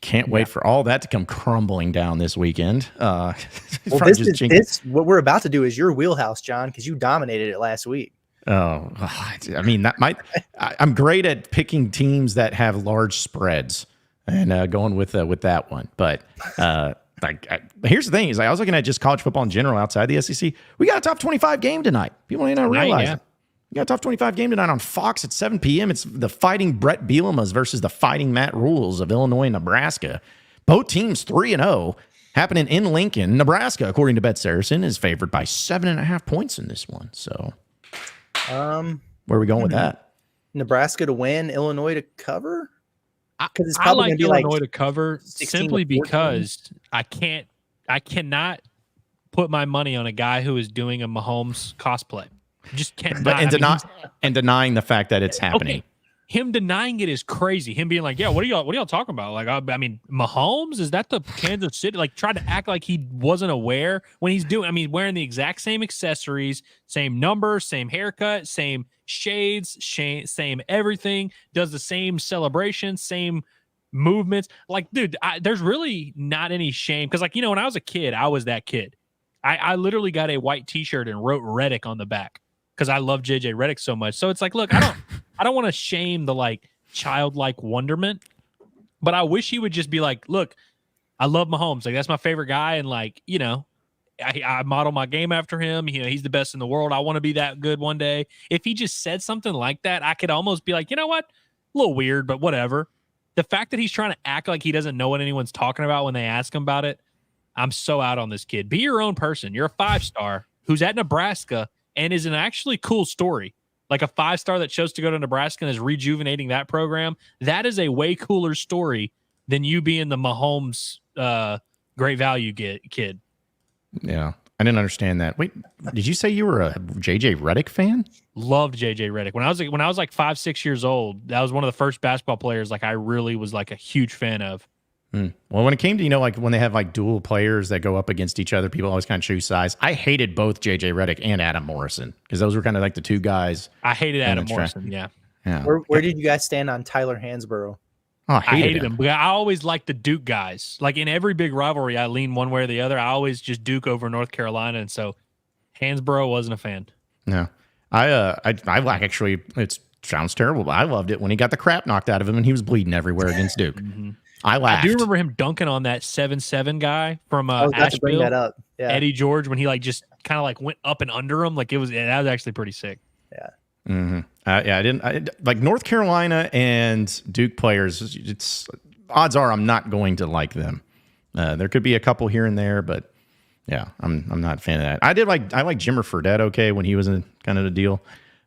Can't wait for all that to come crumbling down this weekend. Well, what we're about to do is your wheelhouse, John, because you dominated it last week. Oh, I mean, I'm great at picking teams that have large spreads and going with that one. But here's the thing: is I was looking at just college football in general outside the SEC. We got a top 25 game tonight. People may not realize it. We got a top 25 game tonight on Fox at 7 p.m. It's the Fighting Brett Bielema's versus the Fighting Matt Rules of Illinois and Nebraska. Both teams 3-0, happening in Lincoln. Nebraska, according to BetSaracen, is favored by 7.5 points in this one. So, where are we going with that? Nebraska to win, Illinois to cover. Because it's probably going to be Illinois to cover simply because I cannot put my money on a guy who is doing a Mahomes cosplay. Just cannot. And denying the fact that it's happening. Okay. Him denying it is crazy. Him being like, "Yeah, what are y'all talking about?" Like, I mean, Mahomes, is that the Kansas City? Like, trying to act like he wasn't aware when he's doing. I mean, wearing the exact same accessories, same number, same haircut, same shades, same everything. Does the same celebration, same movements. Like, dude, there's really not any shame because, like, when I was a kid, I was that kid. I literally got a white T-shirt and wrote Reddick on the back because I love JJ Reddick so much. So it's like, look, I don't want to shame the like childlike wonderment, but I wish he would just be like, look, I love Mahomes. Like, that's my favorite guy. And like, I model my game after him. He's the best in the world. I want to be that good one day. If he just said something like that, I could almost be like, you know what? A little weird, but whatever. The fact that he's trying to act like he doesn't know what anyone's talking about when they ask him about it, I'm so out on this kid. Be your own person. You're a 5-star who's at Nebraska and is an actually cool story. Like a 5-star that chose to go to Nebraska and is rejuvenating that program. That is a way cooler story than you being the Mahomes great value kid. Yeah. I didn't understand that. Wait, did you say you were a JJ Reddick fan? Loved JJ Reddick. When I was like 5-6 years old, that was one of the first basketball players like I really was like a huge fan of. Well, when it came to, like when they have like dual players that go up against each other, people always kind of choose size. I hated both JJ Reddick and Adam Morrison because those were kind of like the two guys. I hated Adam Morrison. Yeah. Where did you guys stand on Tyler Hansborough? Oh, I hated him. But I always liked the Duke guys. Like in every big rivalry, I lean one way or the other. I always just Duke over North Carolina, and so Hansborough wasn't a fan. No, I actually, it sounds terrible, but I loved it when he got the crap knocked out of him and he was bleeding everywhere against Duke. Mm-hmm. I laughed. I do remember him dunking on that 7'7" guy from I was about Asheville, to bring that up. Yeah. Eddie George, when he like just kind of like went up and under him. Like that was actually pretty sick. Yeah. Mm-hmm. I like North Carolina and Duke players. It's odds are I'm not going to like them. There could be a couple here and there, but yeah, I'm not a fan of that. I like Jimmer Fredette okay when he was in kind of the deal,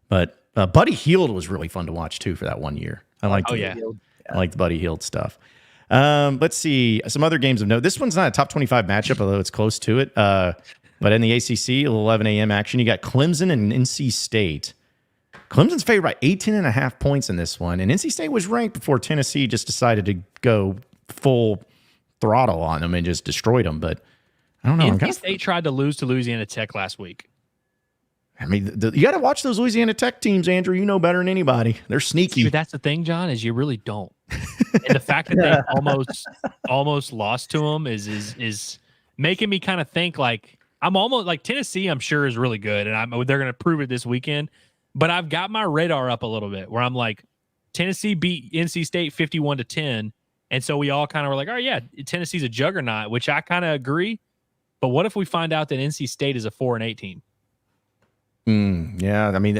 but Buddy Hield was really fun to watch too for that 1 year. I liked I liked the Buddy Hield stuff. Let's see some other games of note. This one's not a top 25 matchup, although it's close to it. But in the ACC, 11 a.m. action, you got Clemson and NC State. Clemson's favored by 18.5 points in this one, and NC State was ranked before Tennessee just decided to go full throttle on them and just destroyed them. But I don't know. NC State tried to lose to Louisiana Tech last week. I mean, you got to watch those Louisiana Tech teams, Andrew. You know better than anybody. They're sneaky. Dude, that's the thing, John, is you really don't. And the fact that they almost lost to them is making me kind of think like I'm almost like Tennessee. I'm sure is really good, and they're going to prove it this weekend. But I've got my radar up a little bit where I'm like, Tennessee beat NC State 51-10, and so we all kind of were like, oh yeah, Tennessee's a juggernaut, which I kind of agree. But what if we find out that NC State is a 4-8 team? Yeah, I mean,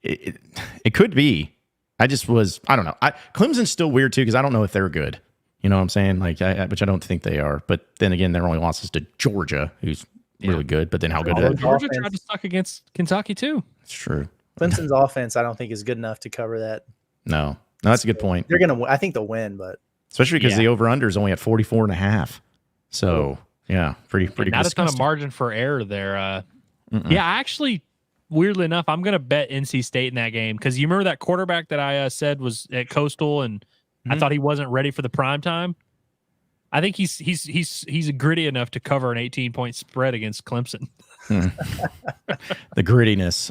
it could be. I don't know. Clemson's still weird too because I don't know if they're good. You know what I'm saying? Like, which I don't think they are. But then again, their only losses to Georgia, who's really good. But then how good is Georgia tried to suck against Kentucky too. It's true. Clemson's offense, I don't think is good enough to cover that. No, that's a good point. They're gonna. I think they'll win, but especially because the over/under is only at 44.5. So yeah, pretty. Not a ton of margin for error there. Yeah, actually. Weirdly enough, I'm going to bet NC State in that game because you remember that quarterback that I said was at Coastal, and I thought he wasn't ready for the prime time. I think he's gritty enough to cover an 18-point spread against Clemson. The grittiness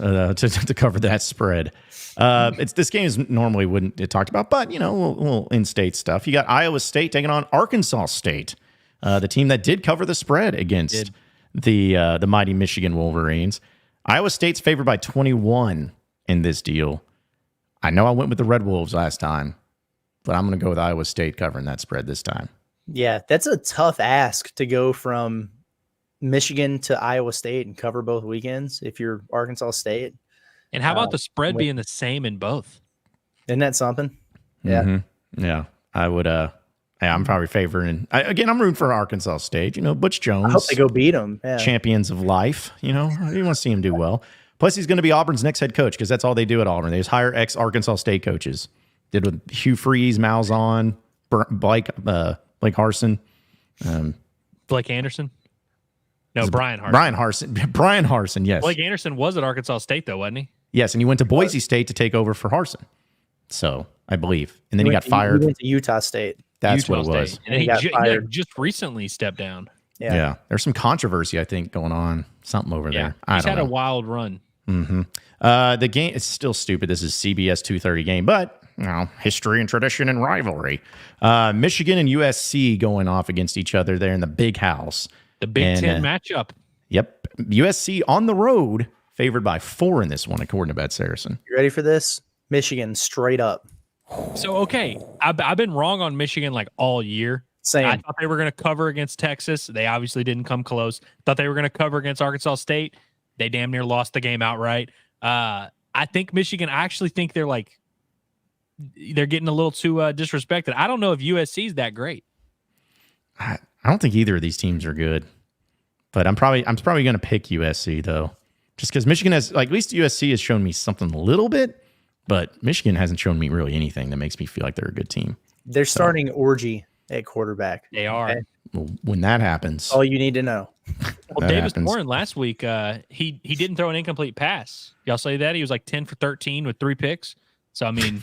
to cover that spread. This game is normally wouldn't get talked about, but you know, little in-state stuff. You got Iowa State taking on Arkansas State, the team that did cover the spread against the mighty Michigan Wolverines. Iowa State's favored by 21 in this deal. I know I went with the Red Wolves last time, but I'm going to go with Iowa State covering that spread this time. Yeah, that's a tough ask to go from Michigan to Iowa State and cover both weekends if you're Arkansas State. And how about the spread being the same in both? Isn't that something? Yeah. Mm-hmm. Yeah, I would. I'm probably favoring. Again, I'm rooting for Arkansas State. You know, Butch Jones. I hope they go beat them. Yeah. Champions of life. You know, you want to see him do well. Plus, he's going to be Auburn's next head coach because that's all they do at Auburn. They just hire ex-Arkansas State coaches. Did with Hugh Freeze, Malzahn, Blake Harsin. Blake Anderson? No, Brian Harsin. Brian Harsin, yes. Blake Anderson was at Arkansas State, though, wasn't he? Yes, and he went to Boise State to take over for Harsin. So, I believe. And then he got fired. He went to Utah State. That's Utah what it was. State. And then he just recently stepped down. Yeah. There's some controversy, I think, going on. Something over there. He's had a wild run. Mm-hmm. The game is still stupid. This is CBS 2:30 game, but you know, history and tradition and rivalry. Michigan and USC going off against each other there in the big house. The Big Ten matchup. Yep. USC on the road, favored by 4 in this one, according to BetSaracen. You ready for this? Michigan straight up. So, okay, I've been wrong on Michigan like all year. Same. I thought they were going to cover against Texas. They obviously didn't come close. Thought they were going to cover against Arkansas State. They damn near lost the game outright. I think Michigan, I actually think they're getting a little too disrespected. I don't know if USC is that great. I don't think either of these teams are good, but I'm probably going to pick USC though, just because Michigan has, like, at least USC has shown me something a little bit, but Michigan hasn't shown me really anything that makes me feel like they're a good team. They're starting Orgy at quarterback. They are. Okay? Well, when that happens, all you need to know. Well, Davis Warren last week, he didn't throw an incomplete pass. Y'all say that? He was like 10 for 13 with 3 picks. So, I mean,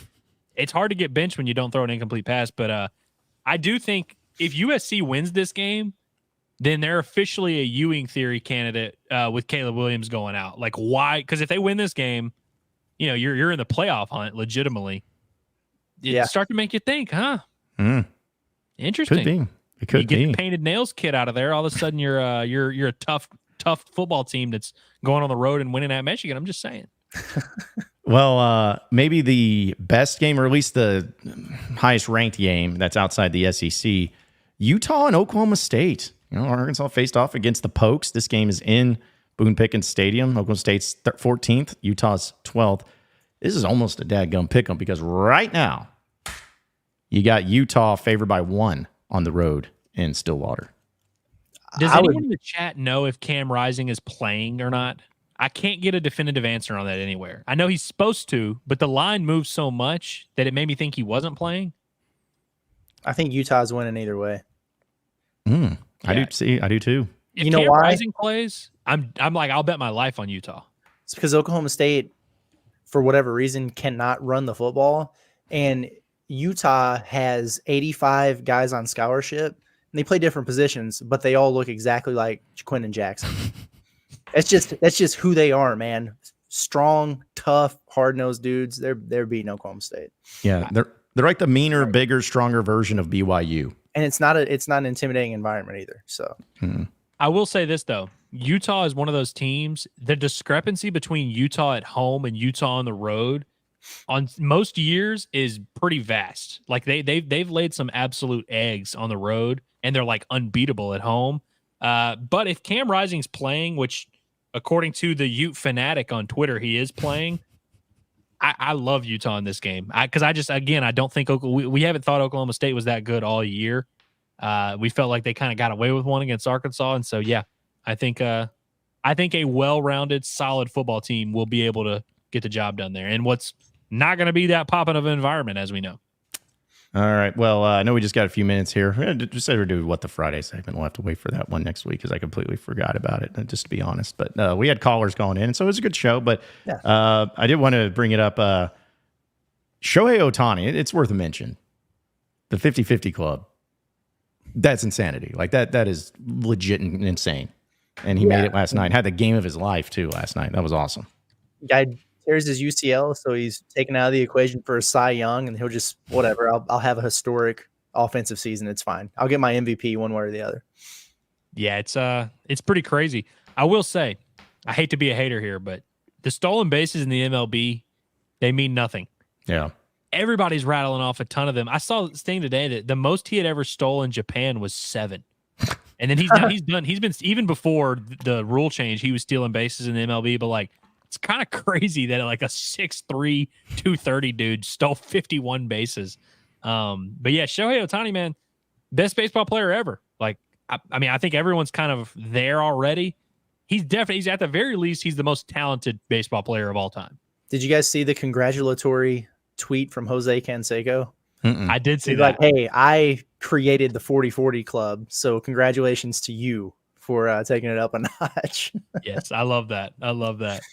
it's hard to get benched when you don't throw an incomplete pass. But I do think if USC wins this game, then they're officially a Ewing theory candidate with Caleb Williams going out. Like, why? Because if they win this game, you know, you're in the playoff hunt legitimately. It start to make you think, huh? Interesting. Could be. It could you get the painted nails kid out of there. All of a sudden, you're a tough football team that's going on the road and winning at Michigan. I'm just saying. Well, maybe the best game, or at least the highest ranked game that's outside the SEC, Utah and Oklahoma State. You know, Arkansas faced off against the Pokes. This game is in Boone Pickens Stadium. Oklahoma State's 14th, Utah's 12th. This is almost a dadgum pick 'em because right now you got Utah favored by 1 on the road in Stillwater. Does anyone in the chat know if Cam Rising is playing or not? I can't get a definitive answer on that anywhere. I know he's supposed to, but the line moves so much that it made me think he wasn't playing. I think Utah's winning either way. I do too. If you know Cam why? Rising plays, I'm like, I'll bet my life on Utah. It's because Oklahoma State, for whatever reason, cannot run the football, and Utah has 85 guys on scholarship, and they play different positions, but they all look exactly like Quentin Jackson. That's just who they are, man. Strong, tough, hard-nosed dudes. They're beating Oklahoma State. Yeah, they're like the meaner, bigger, stronger version of BYU. And it's not an intimidating environment either. So I will say this though. Utah is one of those teams. The discrepancy between Utah at home and Utah on the road on most years is pretty vast. Like they've laid some absolute eggs on the road and they're like unbeatable at home. But if Cam Rising's playing, which according to the Ute fanatic on Twitter, he is playing, I love Utah in this game. I don't think we haven't thought Oklahoma State was that good all year. We felt like they kind of got away with one against Arkansas. And so, yeah, I think a well-rounded, solid football team will be able to get the job done there. And what's not going to be that popping of an environment, as we know. All right. Well, I know we just got a few minutes here. We're going to just do What the Friday segment. We'll have to wait for that one next week because I completely forgot about it, just to be honest. But we had callers calling in, so it was a good show. But I did want to bring it up. Shohei Ohtani, it's worth a mention. The 50-50 club. That's insanity. Like that is legit and insane. And he made it last night. Had the game of his life, too, last night. That was awesome. Guy tears his UCL, so he's taken out of the equation for a Cy Young, and he'll just, whatever. I'll have a historic offensive season. It's fine. I'll get my MVP one way or the other. Yeah, it's pretty crazy. I will say, I hate to be a hater here, but the stolen bases in the MLB, they mean nothing. Yeah. Everybody's rattling off a ton of them. I saw this thing today that the most he had ever stolen in Japan was 7. And then he's been, even before the rule change, he was stealing bases in the MLB, but like, it's kind of crazy that like a 6'3", 230 dude stole 51 bases. But yeah, Shohei Ohtani, man, best baseball player ever. Like, I mean, I think everyone's kind of there already. He's at the very least, he's the most talented baseball player of all time. Did you guys see the congratulatory tweet from Jose Canseco? I did see He's that. like, hey, I created the 40-40 club, so congratulations to you for taking it up a notch. Yes, I love that. I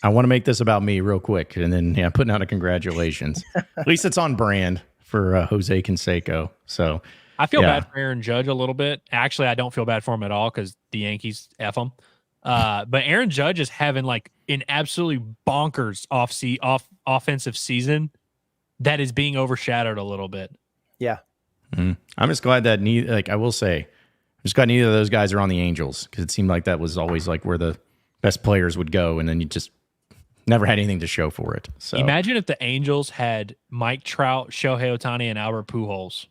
want to make this about me real quick, and then putting out a congratulations. At least it's on brand for Jose Canseco. So I feel bad for Aaron Judge a little bit. Actually, I don't feel bad for him at all because the Yankees F him. But Aaron Judge is having like an absolutely bonkers offensive season that is being overshadowed a little bit. Yeah. I'm just glad that I will say, I'm just glad neither of those guys are on the Angels because it seemed like that was always like where the best players would go, and then you just never had anything to show for it. So imagine if the Angels had Mike Trout, Shohei Ohtani, and Albert Pujols.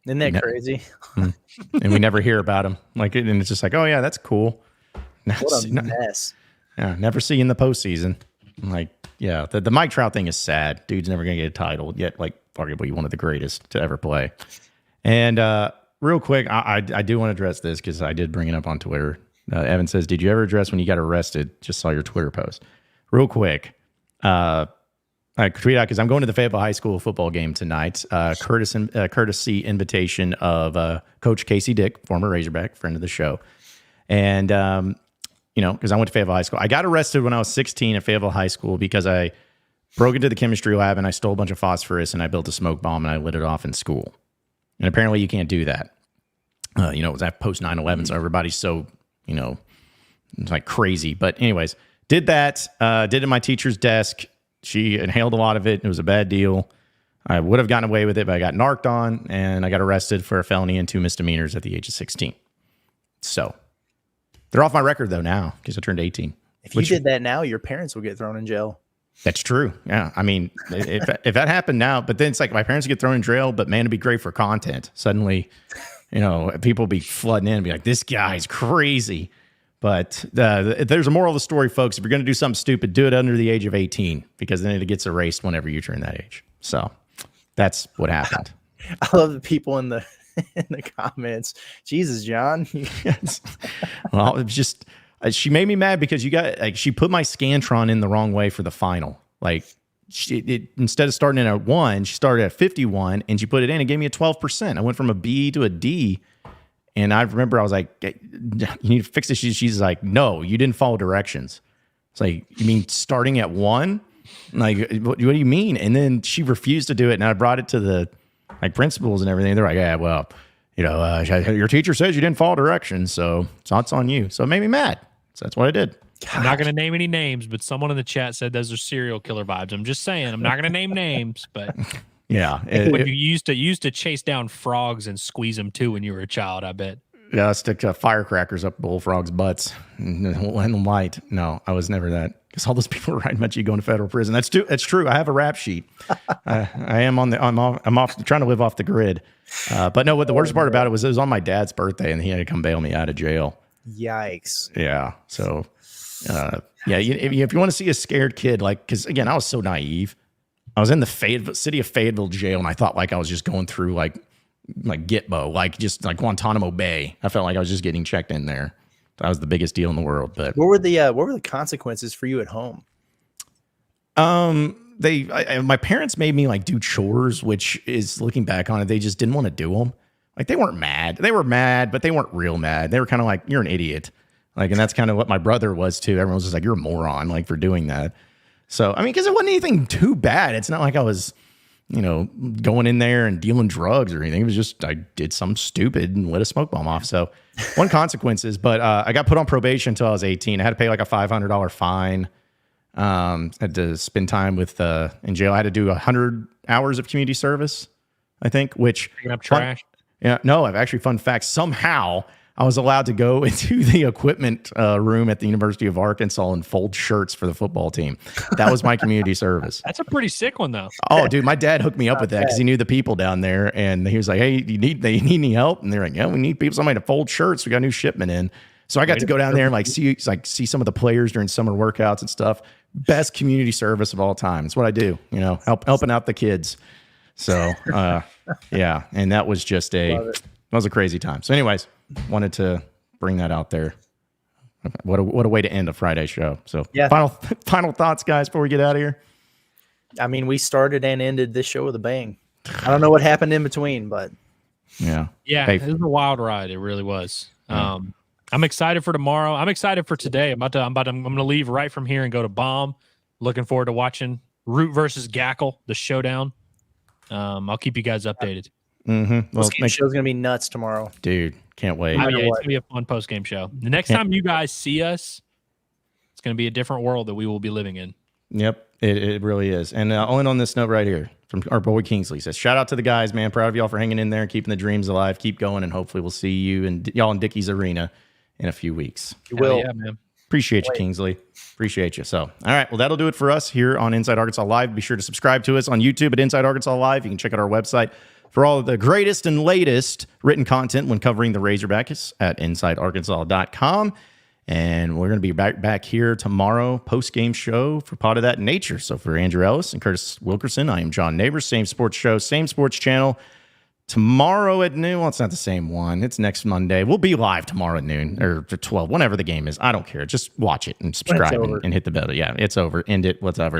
Isn't that crazy? And we never hear about him. Like, and it's just like, oh yeah, that's cool. What a mess. Yeah, never see in the postseason. Like, yeah, the Mike Trout thing is sad. Dude's never gonna get a title, yet like arguably one of the greatest to ever play. And real quick, I do want to address this because I did bring it up on Twitter. Evan says, "Did you ever address when you got arrested?" Just saw your Twitter post. Real quick, I tweet out because I'm going to the Fayetteville High School football game tonight. Courtesy invitation of Coach Casey Dick, former Razorback, friend of the show, and because I went to Fayetteville High School. I got arrested when I was 16 at Fayetteville High School because I broke into the chemistry lab and I stole a bunch of phosphorus and I built a smoke bomb and I lit it off in school. And apparently you can't do that. It was at post 9/11, so everybody's so, it's like crazy. But anyways, did that, did it in my teacher's desk. She inhaled a lot of it. It was a bad deal. I would have gotten away with it, but I got narked on and I got arrested for a felony and 2 misdemeanors at the age of 16. So they're off my record though now because I turned 18. If you did that now, your parents would get thrown in jail. That's true. Yeah. I mean, if that happened now, but then it's like my parents get thrown in jail, but man, it'd be great for content. Suddenly, people be flooding in and be like, this guy's crazy. But there's a moral of the story, folks. If you're going to do something stupid, do it under the age of 18 because then it gets erased whenever you turn that age. So that's what happened. I love the people in the comments. Jesus, John. Yes. Well, it was just... she made me mad because she put my Scantron in the wrong way for the final. Like instead of starting in at 1, she started at 51 and she put it in and gave me a 12%. I went from a B to a D. And I remember I was like, you need to fix this. She's like, no, you didn't follow directions. It's like, you mean starting at 1? Like, what do you mean? And then she refused to do it. And I brought it to the principals and everything. They're like, yeah, well, your teacher says you didn't follow directions, so it's on you. So it made me mad. So that's what I did. I'm not going to name any names, but someone in the chat said those are serial killer vibes. I'm just saying. I'm not going to name names, but Yeah. you used to chase down frogs and squeeze them too when you were a child, I bet. Yeah, stick firecrackers up bullfrogs' butts and let them light. No, I was never that. Because all those people were writing about you going to federal prison. That's true. I have a rap sheet. I am I'm off trying to live off the grid. But no, what the worst part about it was on my dad's birthday, and he had to come bail me out of jail. Yikes. Yeah. So, yeah, if you want to see a scared kid, like, because again, I was so naive. I was in the city of Fayetteville jail, and I thought like I was just going through like Gitmo, like just like Guantanamo Bay. I felt like I was just getting checked in there. That was the biggest deal in the world. But what were the consequences for you at home? My parents made me like do chores, which is, looking back on it, they just didn't want to do them. Like, they weren't mad. They were mad, but they weren't real mad. They were kind of like, you're an idiot. Like, and that's kind of what my brother was too. Everyone was just like, you're a moron, like, for doing that. So, I mean, because it wasn't anything too bad. It's not like I was, going in there and dealing drugs or anything. It was just, I did something stupid and lit a smoke bomb off. So one consequences, but I got put on probation until I was 18. I had to pay like a $500 fine. Had to spend time in jail. I had to do 100 hours of community service, I think, which picking up trash. I've actually, fun fact, somehow I was allowed to go into the equipment room at the University of Arkansas and fold shirts for the football team. That was my community service. That's a pretty sick one, though. Oh, dude, my dad hooked me up with that because he knew the people down there, and he was like, "Hey, you need any help?" And they're like, "Yeah, we need somebody to fold shirts. We got a new shipment in." So I got to go down there and see some of the players during summer workouts and stuff. Best community service of all time. It's what I do, helping out the kids. So, yeah, and that was just that was a crazy time. So, anyways, wanted to bring that out there. What a way to end a Friday show. So, yeah. Final thoughts, guys, before we get out of here. I mean, we started and ended this show with a bang. I don't know what happened in between, but yeah, it was a wild ride. It really was. Yeah. I'm excited for tomorrow. I'm excited for today. I'm going to leave right from here and go to Bomb. Looking forward to watching Root versus Gackle, the showdown. I'll keep you guys updated. Mm-hmm. Well, the show's going to be nuts tomorrow. Dude, can't wait. It's going to be a fun post-game show. The next time you guys see us, it's going to be a different world that we will be living in. Yep, it really is. And I'll end on this note right here from our boy Kingsley. Says, shout out to the guys, man. Proud of y'all for hanging in there and keeping the dreams alive. Keep going, and hopefully we'll see you and y'all in Dickey's Arena in a few weeks. You will. Yeah, man. Appreciate you, Kingsley. Appreciate you. So, all right. Well, that'll do it for us here on Inside Arkansas Live. Be sure to subscribe to us on YouTube at Inside Arkansas Live. You can check out our website for all of the greatest and latest written content when covering the Razorbacks at InsideArkansas.com. And we're going to be back here tomorrow, post-game show for Pot of That Nature. So for Andrew Ellis and Curtis Wilkerson, I am John Neighbors. Same sports show, same sports channel. Tomorrow at noon. Well, it's not the same one. It's next Monday. We'll be live tomorrow at noon or 12, whenever the game is. I don't care. Just watch it and subscribe and hit the bell. Yeah, it's over. End it, whatever.